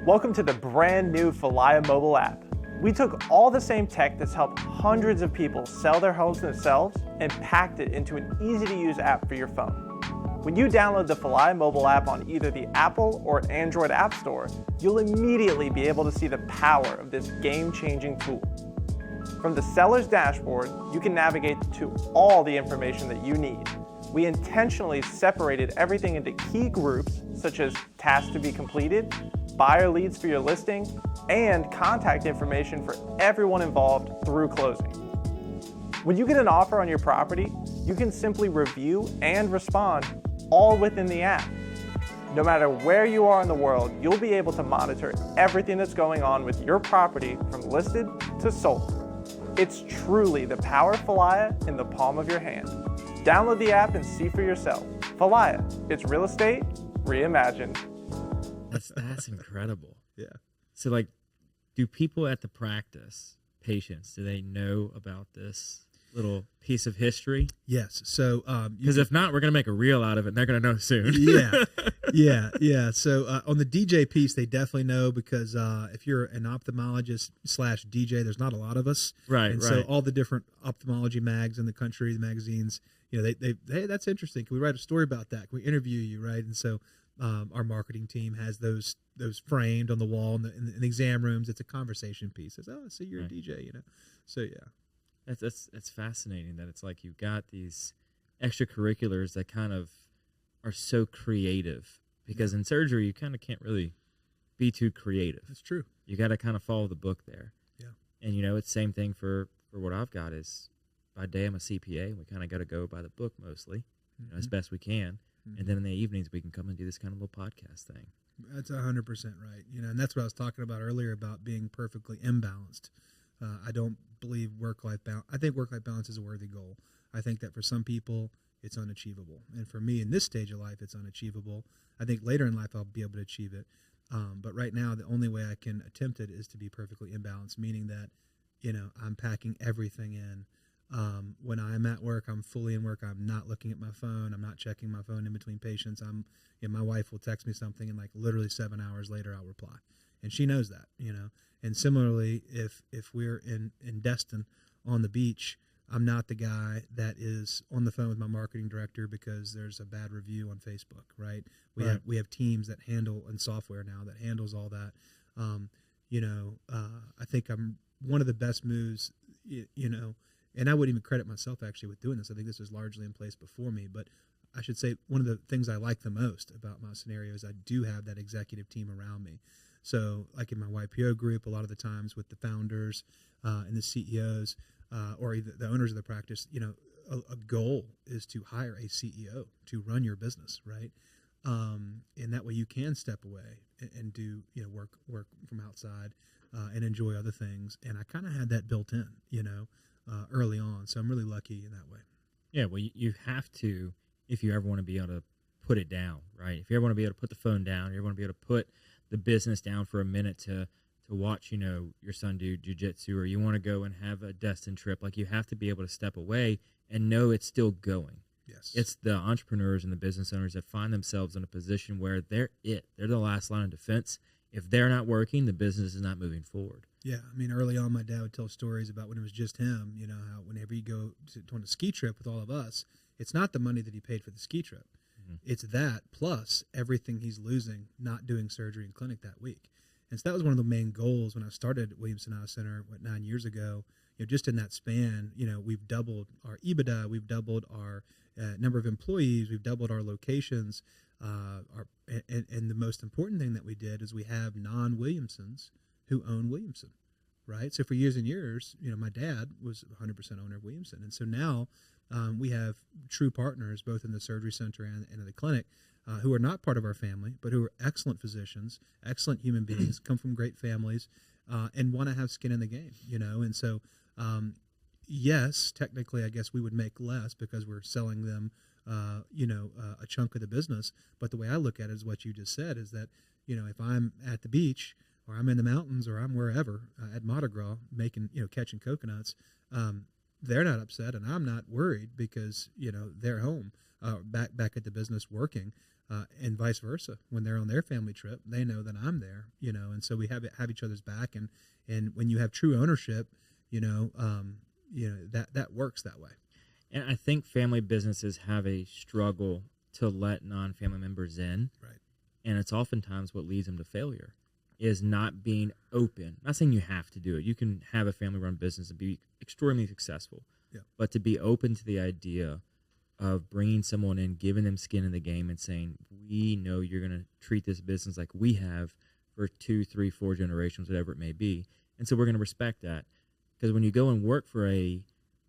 Welcome to the brand new Falaya mobile app. We took all the same tech that's helped hundreds of people sell their homes themselves and packed it into an easy-to-use app for your phone. When you download the Falaya mobile app on either the Apple or Android App Store, you'll immediately be able to see the power of this game-changing tool. From the seller's dashboard, you can navigate to all the information that you need. We intentionally separated everything into key groups, such as tasks to be completed, buyer leads for your listing, and contact information for everyone involved through closing. When you get an offer on your property, you can simply review and respond all within the app. No matter where you are in the world, you'll be able to monitor everything that's going on with your property from listed to sold. It's truly the power of Falaya in the palm of your hand. Download the app and see for yourself. Falaya, it's real estate reimagined. That's incredible. Yeah. So, like, do people at the practice, patients, do they know about this little piece of history? Yes. So, because if not, we're going to make a reel out of it, and they're going to know soon. Yeah. So, on the DJ piece, they definitely know because if you're an ophthalmologist / DJ, there's not a lot of us, Right. And so, all the different ophthalmology mags in the country, the magazines, they hey, that's interesting. Can we write a story about that? Can we interview you, right? And so, our marketing team has those framed on the wall in the exam rooms. It's a conversation piece. It's, oh, so you're a DJ, So yeah, That's fascinating that it's like you've got these extracurriculars that kind of are so creative, because in surgery you kind of can't really be too creative. That's true. You got to kind of follow the book there. Yeah. And it's the same thing for what I've got is by day I'm a CPA, and we kind of got to go by the book mostly, as best we can. And then in the evenings we can come and do this kind of little podcast thing. That's 100% right. And that's what I was talking about earlier about being perfectly imbalanced. I don't believe work-life balance. I think work-life balance is a worthy goal. I think that for some people it's unachievable, and for me in this stage of life it's unachievable. I think later in life I'll be able to achieve it, but right now the only way I can attempt it is to be perfectly imbalanced, meaning that I'm packing everything in. When I'm at work, I'm fully in work. I'm not looking at my phone. I'm not checking my phone in between patients. My wife will text me something, and like literally 7 hours later, I'll reply, and she knows that, And similarly, if we're in Destin on the beach, I'm not the guy that is on the phone with my marketing director because there's a bad review on Facebook, right? We have teams that handle, and software now that handles all that. I think I'm one of the best moves, and I wouldn't even credit myself actually with doing this. I think this was largely in place before me, but I should say one of the things I like the most about my scenario is I do have that executive team around me. So like in my YPO group, a lot of the times with the founders and the CEOs or either the owners of the practice, a goal is to hire a CEO to run your business, right? And that way you can step away and do, work from outside and enjoy other things. And I kind of had that built in, early on. So I'm really lucky in that way. Yeah, well, you have to, if you ever want to be able to put it down, right? If you ever want to be able to put the phone down, you ever want to be able to put the business down for a minute to watch, your son do jiu-jitsu, or you want to go and have a Destin trip, like you have to be able to step away and know it's still going. Yes. It's the entrepreneurs and the business owners that find themselves in a position where they're the last line of defense. If they're not working, the business is not moving forward. Yeah, I mean, early on, my dad would tell stories about when it was just him, how whenever you go on a ski trip with all of us, it's not the money that he paid for the ski trip. Mm-hmm. It's that plus everything he's losing not doing surgery in clinic that week. And so that was one of the main goals when I started at Williamson Eye Center, 9 years ago. Just in that span, we've doubled our EBITDA, we've doubled our number of employees, we've doubled our locations. And the most important thing that we did is we have non-Williamsons who own Williamson, right? So for years and years, my dad was 100% owner of Williamson. And so now we have true partners both in the surgery center and in the clinic who are not part of our family, but who are excellent physicians, excellent human beings, come from great families, and want to have skin in the game, And so, yes, technically, I guess we would make less because we're selling them a chunk of the business. But the way I look at it is what you just said is that, if I'm at the beach or I'm in the mountains or I'm wherever at Mardi Gras making, catching coconuts, they're not upset and I'm not worried because, they're home back at the business working and vice versa. When they're on their family trip, they know that I'm there, and so we have each other's back. And when you have true ownership, that works that way. And I think family businesses have a struggle to let non-family members in. Right. And it's oftentimes what leads them to failure is not being open. I'm not saying you have to do it. You can have a family-run business and be extremely successful. Yeah. But to be open to the idea of bringing someone in, giving them skin in the game and saying, we know you're going to treat this business like we have for 2, 3, 4 generations, whatever it may be. And so we're going to respect that. Because when you go and work for a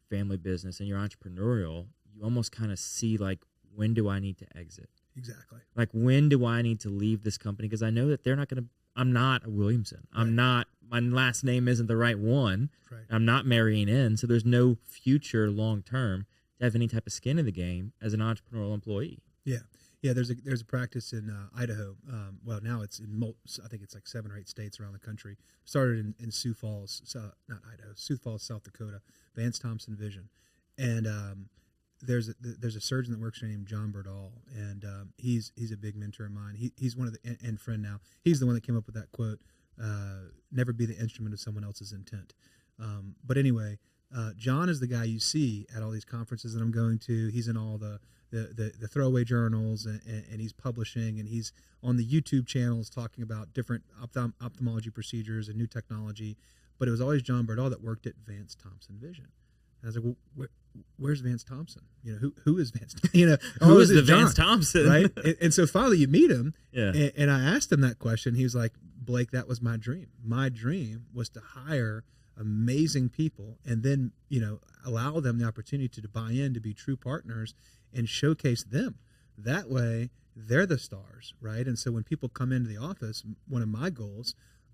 family business and you're entrepreneurial, you almost kind of see like, when do I need to exit? Exactly. Like, when do I need to leave this company? Because I know that they're not going to, I'm not a Williamson. I'm not my last name isn't the right one. Right. I'm not marrying in, so there's no future long term to have any type of skin in the game as an entrepreneurial employee. Yeah. Yeah, there's a practice in Idaho. Well, now it's I think it's like 7 or 8 states around the country. Started in Sioux Falls, not Idaho, Sioux Falls, South Dakota. Vance Thompson Vision, and there's a surgeon that works there named John Burdall, and he's a big mentor of mine. He's one of the and friend now. He's the one that came up with that quote: "Never be the instrument of someone else's intent." But anyway, John is the guy you see at all these conferences that I'm going to. He's in all the throwaway journals, and he's publishing, and he's on the YouTube channels talking about different ophthalmology procedures and new technology. But it was always John Burdall that worked at Vance Thompson Vision. And I was like, well, where's Vance Thompson? You know, who is Vance? You know, who is the John, Vance Thompson? Right? And so finally you meet him, Yeah. and I asked him that question. He was like, Blake, that was my dream. My dream was to hire amazing people and then, you know, allow them the opportunity to buy in, to be true partners and showcase them. That way they're the stars, right? And so when people come into the office, one of my goals,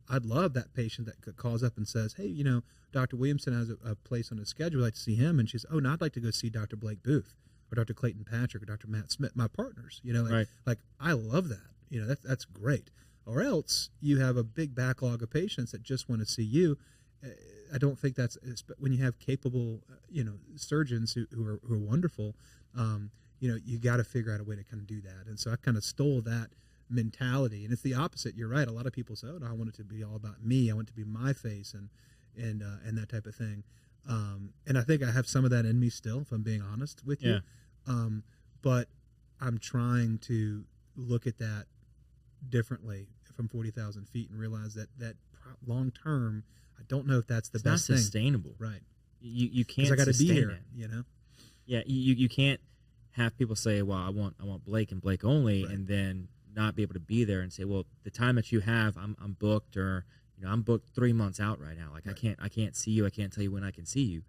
I'd love that patient that calls up and says, hey, you know, Dr. Williamson has a place on his schedule. I'd like to see him. And she says, oh, no, I'd like to go see Dr. Blake Booth or Dr. Clayton Patrick or Dr. Matt Smith, my partners. You know, like I love that. You know, that's great. Or else you have a big backlog of patients that just want to see you. I don't think that's when you have capable, you know, surgeons who are wonderful. You know, you got to figure out a way to kind of do that. And so I kind of stole that mentality, and it's the opposite. You're right. A lot of people say, "Oh, no, I want it to be all about me. I want it to be my face," and that type of thing. And I think I have some of that in me still, if I'm being honest with you. But I'm trying to look at that differently from 40,000 feet and realize that long term, I don't know if that's the best thing. It's not sustainable, right? You can't. I got to be here, it. you know. Yeah, you can't have people say, "Well, I want Blake and Blake only," Right. and then not be able to be there and say, "Well, the time that you have, I'm booked," or you know, I'm booked 3 months out right now. Like Right. I can't see you. I can't tell you when I can see you,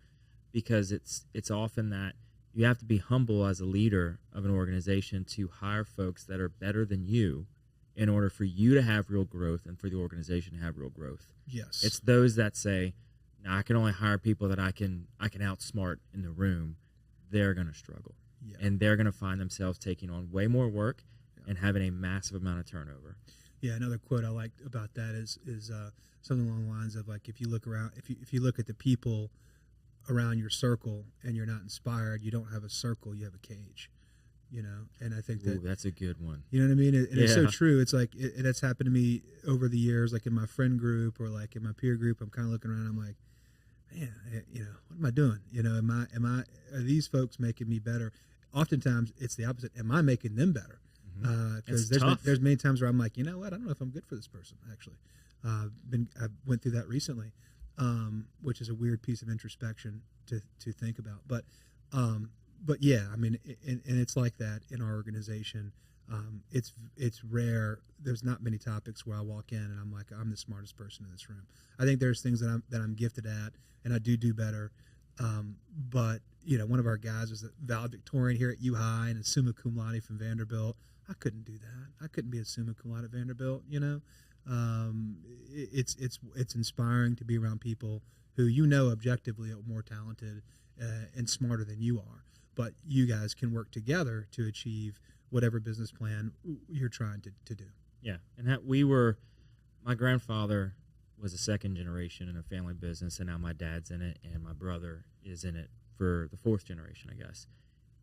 because it's often that you have to be humble as a leader of an organization to hire folks that are better than you in order for you to have real growth and for the organization to have real growth. Yes, It's those that say, "No, I can only hire people that I can outsmart in the room." They're going to struggle, and they're going to find themselves taking on way more work and having a massive amount of turnover. Yeah, another quote I liked about that is something along the lines of, like, if you look around, if you look at the people around your circle and you're not inspired, you don't have a circle, you have a cage. You know, and I think Ooh, that's a good one. You know what I mean? And it's so true. It's like that's happened to me over the years, like in my friend group or like in my peer group. I'm kind of looking around. I'm like, man, you know, what am I doing? You know, are these folks making me better? Oftentimes it's the opposite. Am I making them better? Because there's many times where I'm like, you know what? I don't know if I'm good for this person. Actually, I went through that recently, which is a weird piece of introspection to think about. But yeah, I mean, and it's like that in our organization. It's rare. There's not many topics where I walk in and I'm like, I'm the smartest person in this room. I think there's things that I'm gifted at and I do better. But you know, one of our guys was a valedictorian here at U High and a summa cum laude from Vanderbilt. I couldn't do that. I couldn't be a summa cum laude at Vanderbilt. You know, it's inspiring to be around people who, you know, objectively are more talented and smarter than you are. But you guys can work together to achieve whatever business plan you're trying to do. Yeah, and my grandfather was a second generation in a family business, and now my dad's in it, and my brother is in it for the fourth generation, I guess.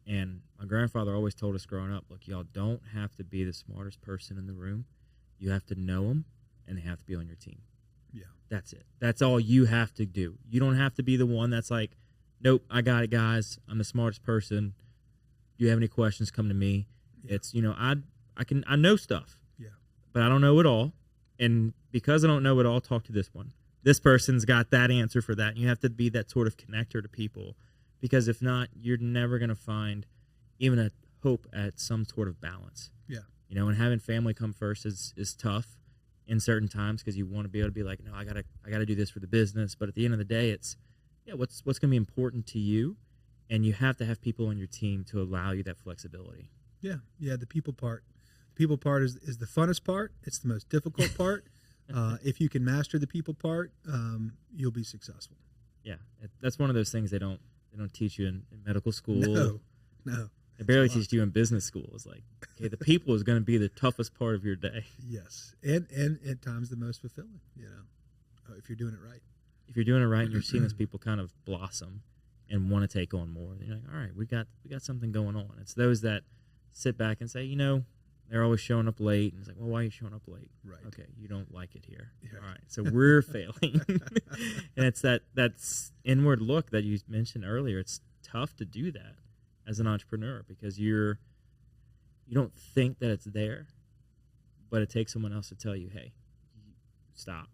And my grandfather always told us growing up, look, y'all don't have to be the smartest person in the room. You have to know them, and they have to be on your team. Yeah. That's it. That's all you have to do. You don't have to be the one that's like, nope, I got it, guys. I'm the smartest person. Do you have any questions, come to me. Yeah. It's, you know, I know stuff. Yeah. But I don't know it all. And because I don't know it all, talk to this one. This person's got that answer for that. You have to be that sort of connector to people, because if not, you're never going to find even a hope at some sort of balance. Yeah. You know, and having family come first is tough in certain times, because you want to be able to be like, no, I gotta do this for the business. But at the end of the day, it's, what's going to be important to you, and you have to have people on your team to allow you that flexibility. Yeah, the people part. The people part is the funnest part. It's the most difficult part. If you can master the people part, you'll be successful. Yeah, that's one of those things they don't teach you in medical school. No. They barely teach you in business school. It's like, okay, the people is going to be the toughest part of your day. Yes, and at times the most fulfilling. If you're doing it right. If you're doing it right, and you're seeing those people kind of blossom and want to take on more, you're like, all right, we got something going on. It's those that sit back and say, they're always showing up late, and it's like, well, why are you showing up late? Right. Okay, you don't like it here. Yeah. All right, so we're failing. And it's that's inward look that you mentioned earlier. It's tough to do that as an entrepreneur because you don't think that it's there, but it takes someone else to tell you, hey, stop.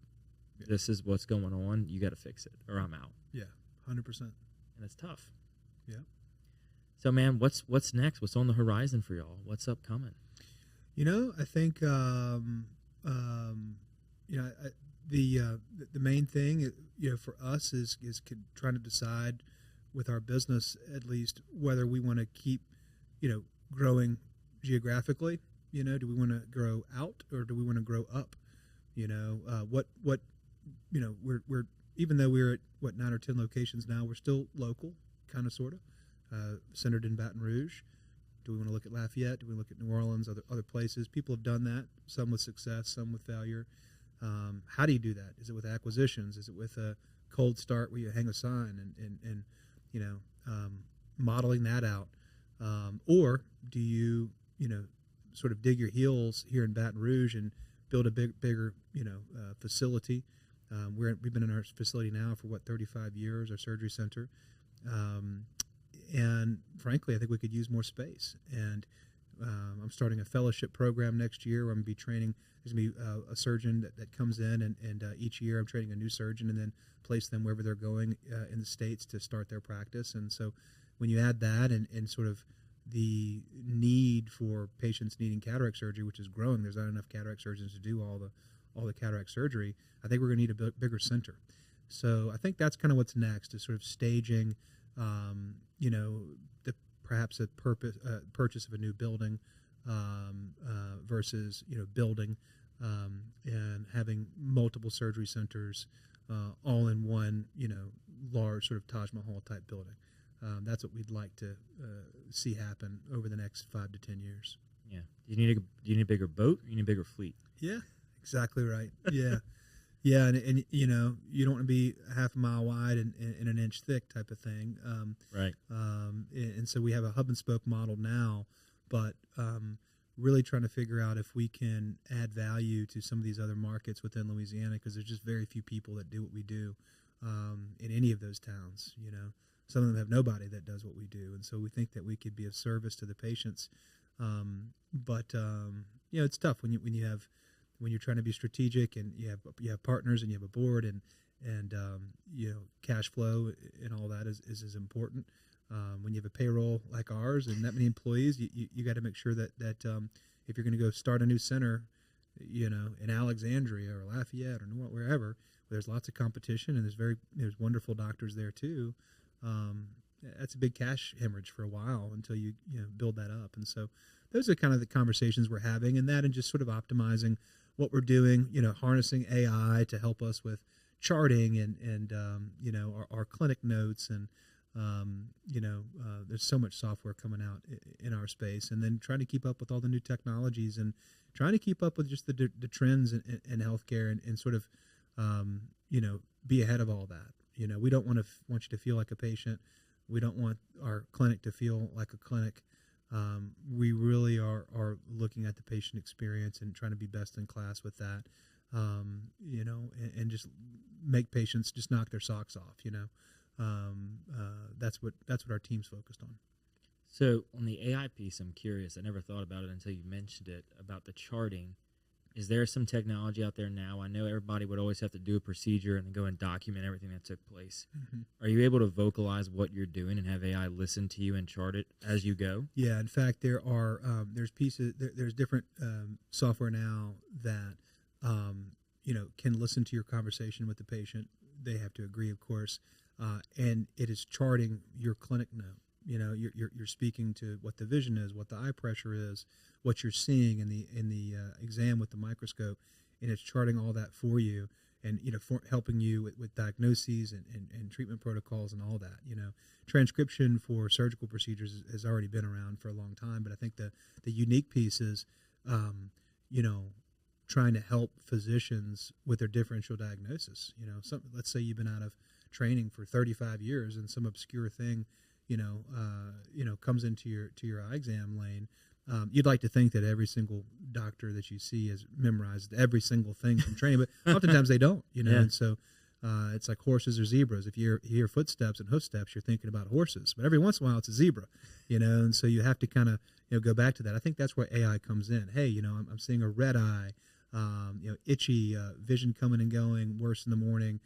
Yeah. This is what's going on. You got to fix it, or I'm out. Yeah, 100%. And it's tough. Yeah. So, man, what's next? What's on the horizon for y'all? What's upcoming? I think the main thing for us is trying to decide with our business at least whether we want to keep growing geographically. Do we want to grow out or do we want to grow up? We're even though we're at 9 or 10 locations now, we're still local, kind of sort of centered in Baton Rouge. Do we want to look at Lafayette? Do we look at New Orleans? Other places? People have done that. Some with success, some with failure. How do you do that? Is it with acquisitions? Is it with a cold start where you hang a sign and modeling that out? Or do you sort of dig your heels here in Baton Rouge and build a bigger facility? We've been in our facility now for 35 years, our surgery center. And frankly, I think we could use more space. And I'm starting a fellowship program next year where I'm going to be training. There's going to be a surgeon that comes in, and each year I'm training a new surgeon and then place them wherever they're going in the States to start their practice. And so when you add that and sort of the need for patients needing cataract surgery, which is growing, there's not enough cataract surgeons to do all the cataract surgery, I think we're going to need a bigger center. So I think that's kind of what's next, is sort of staging perhaps a purchase of a new building versus building and having multiple surgery centers all in one large sort of Taj Mahal type building. That's what we'd like to see happen over the next 5 to 10 years. Yeah. Do you need a bigger boat or you need a bigger fleet? Yeah, exactly right. Yeah. Yeah, and you don't want to be half a mile wide and an inch thick type of thing. Right. And so we have a hub and spoke model now, but really trying to figure out if we can add value to some of these other markets within Louisiana, because there's just very few people that do what we do in any of those towns. Some of them have nobody that does what we do, and so we think that we could be of service to the patients. But it's tough when you're trying to be strategic and you have partners and you have a board and cash flow and all that is important. When you have a payroll like ours and that many employees, you got to make sure that if you're going to go start a new center, in Alexandria or Lafayette or wherever, where there's lots of competition and there's wonderful doctors there too. That's a big cash hemorrhage for a while until you build that up. And so those are kind of the conversations we're having, and just sort of optimizing what we're doing, harnessing AI to help us with charting and our clinic notes. And, there's so much software coming out in our space, and then trying to keep up with all the new technologies and trying to keep up with just the trends in healthcare and sort of, be ahead of all that. We don't want you to feel like a patient. We don't want our clinic to feel like a clinic. We really are looking at the patient experience and trying to be best in class with that, and just make patients just knock their socks off. That's what our team's focused on. So on the AI piece, I'm curious. I never thought about it until you mentioned it about the charting. Is there some technology out there now? I know everybody would always have to do a procedure and then go and document everything that took place. Mm-hmm. Are you able to vocalize what you're doing and have AI listen to you and chart it as you go? Yeah, in fact, there are there's different software now that can listen to your conversation with the patient. They have to agree, of course, and it is charting your clinic note. You're speaking to what the vision is, what the eye pressure is, what you're seeing in the exam with the microscope, and it's charting all that for you, and for helping you with diagnoses and treatment protocols and all that. Transcription for surgical procedures has already been around for a long time, but I think the unique piece is trying to help physicians with their differential diagnosis. Let's say you've been out of training for 35 years and some obscure thing comes into your eye exam lane. You'd like to think that every single doctor that you see has memorized every single thing from training, but oftentimes they don't, and so it's like horses or zebras. If you hear footsteps and hoof steps, you're thinking about horses, but every once in a while it's a zebra, and so you have to kind of go back to that. I think that's where AI comes in. Hey, I'm seeing a red eye, itchy, vision coming and going, worse in the morning,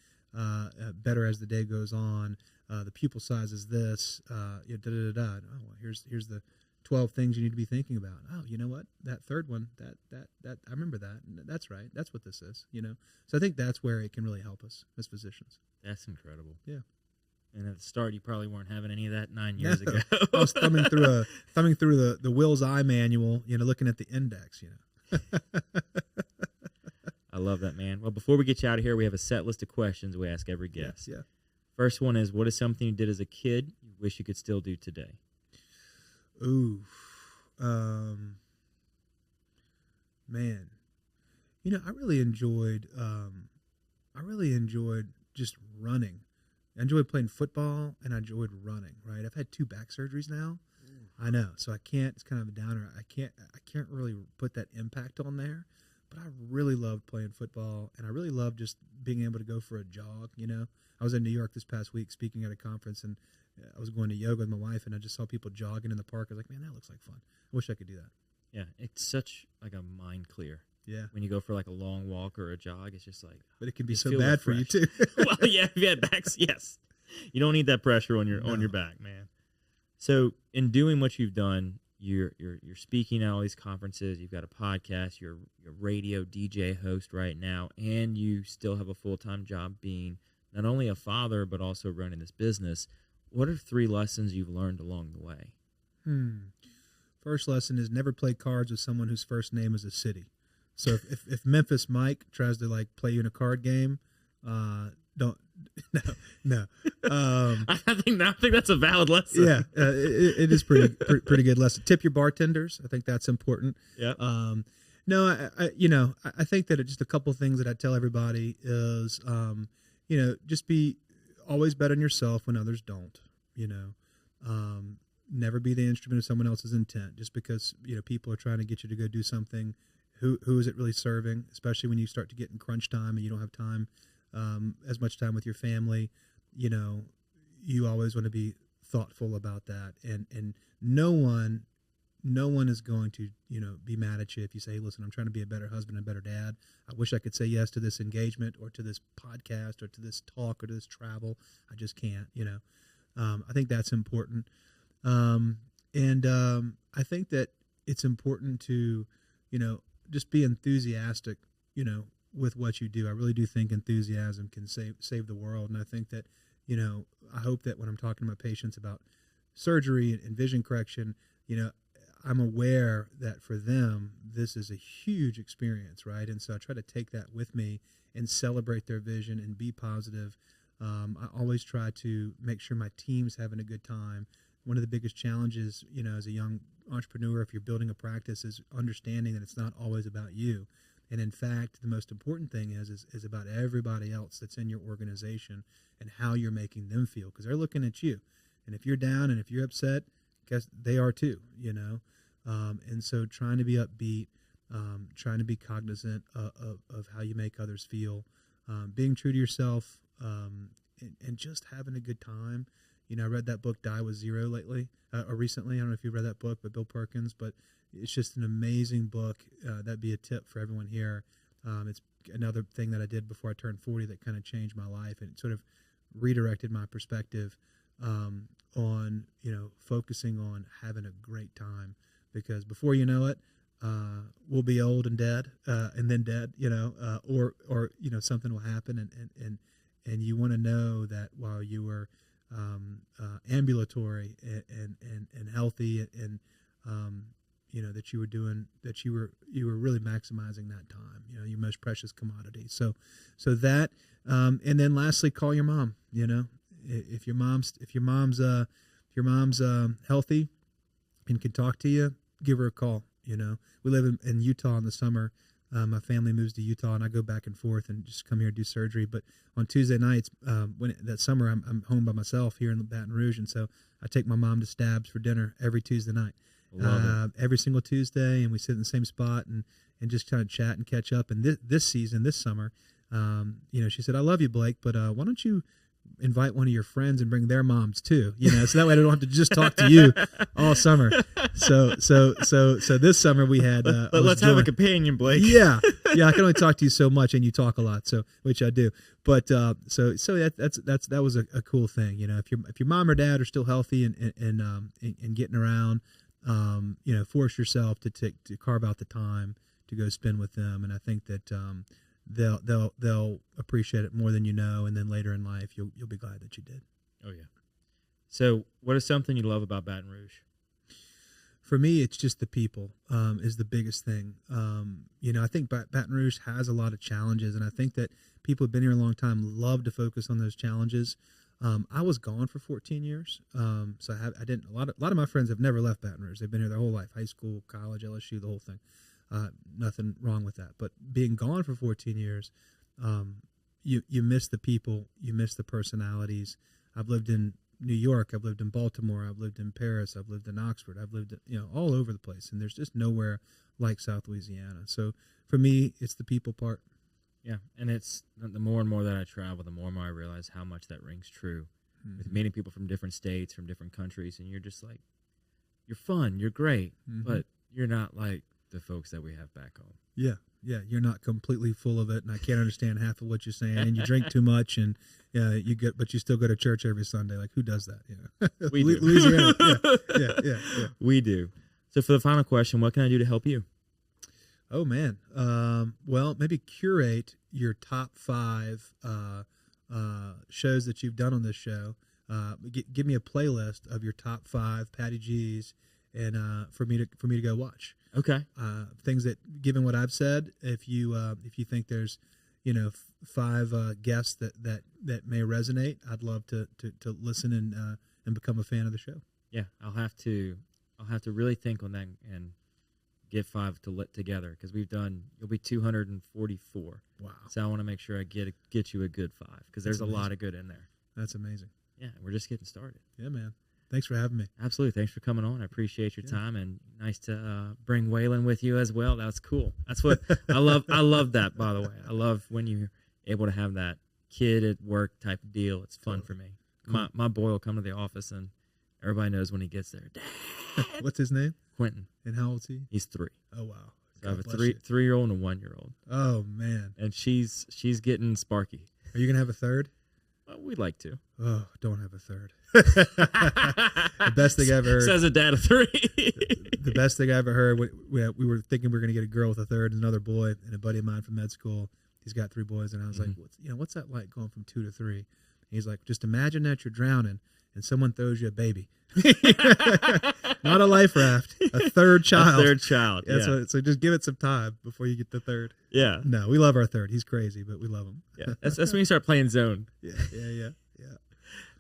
better as the day goes on. The pupil size is this. Oh, well, here's the 12 things you need to be thinking about. Oh, you know what? That third one, that I remember that. That's right. That's what this is. So I think that's where it can really help us as physicians. That's incredible. Yeah. And at the start, you probably weren't having any of that 9 years ago. I was thumbing through the Will's Eye manual, looking at the index. I love that, man. Well, before we get you out of here, we have a set list of questions we ask every guest. Yeah. First one is, what is something you did as a kid you wish you could still do today? Ooh, man, I really enjoyed just running. I enjoyed playing football, and I enjoyed running. Right, I've had 2 back surgeries now. I know, so I can't. It's kind of a downer. I can't really put that impact on there. But I really loved playing football, and I really loved just being able to go for a jog. I was in New York this past week speaking at a conference, and I was going to yoga with my wife, and I just saw people jogging in the park. I was like, man, that looks like fun. I wish I could do that. Yeah, it's such like a mind clear. Yeah. When you go for like a long walk or a jog, it's just like. But it can be so bad for you too. Well, yeah, if you had backs, yes. You don't need that pressure on your back, man. So in doing what you've done, you're speaking at all these conferences. You've got a podcast. You're a radio DJ host right now, and you still have a full-time job being not only a father but also running this business. What are 3 lessons you've learned along the way? First lesson is never play cards with someone whose first name is a city. So if Memphis Mike tries to play you in a card game, don't. No. I think that's a valid lesson. Yeah, it is pretty good lesson. Tip your bartenders. I think that's important. Yeah. No, I think that just a couple of things that I tell everybody is, just be always bet on yourself when others don't. Never be the instrument of someone else's intent. Just because people are trying to get you to go do something, who is it really serving? Especially when you start to get in crunch time and you don't have time, as much time with your family. You always want to be thoughtful about that, and no one is going to be mad at you if you say, hey, listen, I'm trying to be a better husband and a better dad. I wish I could say yes to this engagement or to this podcast or to this talk or to this travel. I just can't. I think that's important. And I think that it's important to, just be enthusiastic, with what you do. I really do think enthusiasm can save the world. And I think that, I hope that when I'm talking to my patients about surgery and vision correction, I'm aware that for them, this is a huge experience, right? And so I try to take that with me and celebrate their vision and be positive. I always try to make sure my team's having a good time. One of the biggest challenges, as a young entrepreneur, if you're building a practice, is understanding that it's not always about you. And in fact, the most important thing is about everybody else that's in your organization and how you're making them feel, because they're looking at you. And if you're down and if you're upset, guess they are too, And so trying to be upbeat, trying to be cognizant of how you make others feel, being true to yourself, and just having a good time. I read that book, Die With Zero, or recently. I don't know if you read that book by Bill Perkins, but it's just an amazing book. That'd be a tip for everyone here. It's another thing that I did before I turned 40 that kind of changed my life, and it sort of redirected my perspective on, focusing on having a great time, because before you know it, we'll be old and dead, and then dead, or something will happen, and you want to know that while you were ambulatory and healthy and that you were doing, that you were really maximizing that time, your most precious commodity. So that, and then lastly, call your mom. If your mom's healthy and can talk to you, give her a call. We live in Utah in the summer. My family moves to Utah, and I go back and forth and just come here and do surgery. But on Tuesday nights, that summer, I'm home by myself here in Baton Rouge, and so I take my mom to Stabs for dinner every Tuesday night. Every single Tuesday, and we sit in the same spot and just kind of chat and catch up. And this summer, she said, "I love you, Blake, but why don't you invite one of your friends and bring their moms too? So that way I don't have to just talk to you all summer." So this summer we had. But let's have a companion, Blake. Yeah. I can only talk to you so much, and you talk a lot, so which I do. But that was a cool thing. If your mom or dad are still healthy and getting around, force yourself to carve out the time to go spend with them, and I think that they'll appreciate it more than and then later in life you'll be glad that you did. Oh yeah. So what is something you love about Baton Rouge? For me, it's just the people is the biggest thing. I think Baton Rouge has a lot of challenges, and I think that people who've been here a long time love to focus on those challenges. I was gone for 14 years, so I didn't. A lot of my friends have never left Baton Rouge. They've been here their whole life, high school, college, LSU, the whole thing. Nothing wrong with that. But being gone for 14 years, you miss the people, you miss the personalities. I've lived in New York, I've lived in Baltimore, I've lived in Paris, I've lived in Oxford, I've lived all over the place, and there's just nowhere like South Louisiana. So for me, it's the people part. Yeah, and it's the more and more that I travel, the more and more I realize how much that rings true. Mm-hmm. With meeting people from different states, from different countries, and you're just like, you're fun, you're great, but you're not like the folks that we have back home. Yeah, you're not completely full of it, and I can't understand half of what you're saying, and you drink too much, and but you still go to church every Sunday. Like, who does that? We do. Louisiana. Yeah. We do. So for the final question, what can I do to help you? Oh man, well, maybe curate your top 5 shows that you've done on this show. Give me a playlist of your top 5 Patty G's, and for me to go watch. Okay. Things that, given what I've said, if you think there's 5 guests that may resonate, I'd love to listen and become a fan of the show. Yeah, I'll have to really think on that and get 5 to lit together, because you'll be 244. Wow. So I want to make sure I get you a good 5, because there's a lot of good in there. That's amazing. Yeah, we're just getting started. Yeah, man. Thanks for having me. Absolutely. Thanks for coming on. I appreciate your time, and nice to bring Waylon with you as well. That's cool. That's what I love. I love that, by the way. I love when you're able to have that kid at work type of deal. It's fun for me. Cool. My boy will come to the office, and everybody knows when he gets there. Dad. What's his name? Quentin. And how old's he? He's 3. Oh, wow. So I have a 3-year-old and a 1-year-old. Oh, man. And she's getting sparky. Are you going to have a third? We'd like to. Oh, don't have a third. The best thing I ever heard. Says a dad of 3. The best thing I ever heard, we were thinking we were going to get a girl with a third and another boy, and a buddy of mine from med school, he's got 3 boys, and I was like, what's that like going from 2 to 3? And he's like, just imagine that you're drowning and someone throws you a baby. Not a life raft, a third child. A third child, yeah. So just give it some time before you get the third. Yeah. No, we love our third. He's crazy, but we love him. Yeah, that's when you start playing zone. Yeah.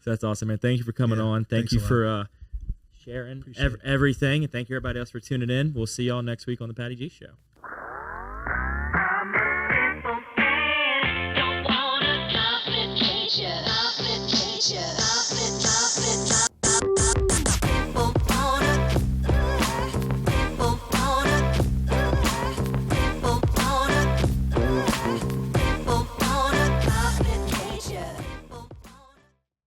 So that's awesome, man. Thank you for coming on. Thank you for sharing everything, and thank you everybody else for tuning in. We'll see y'all next week on the Patty G Show.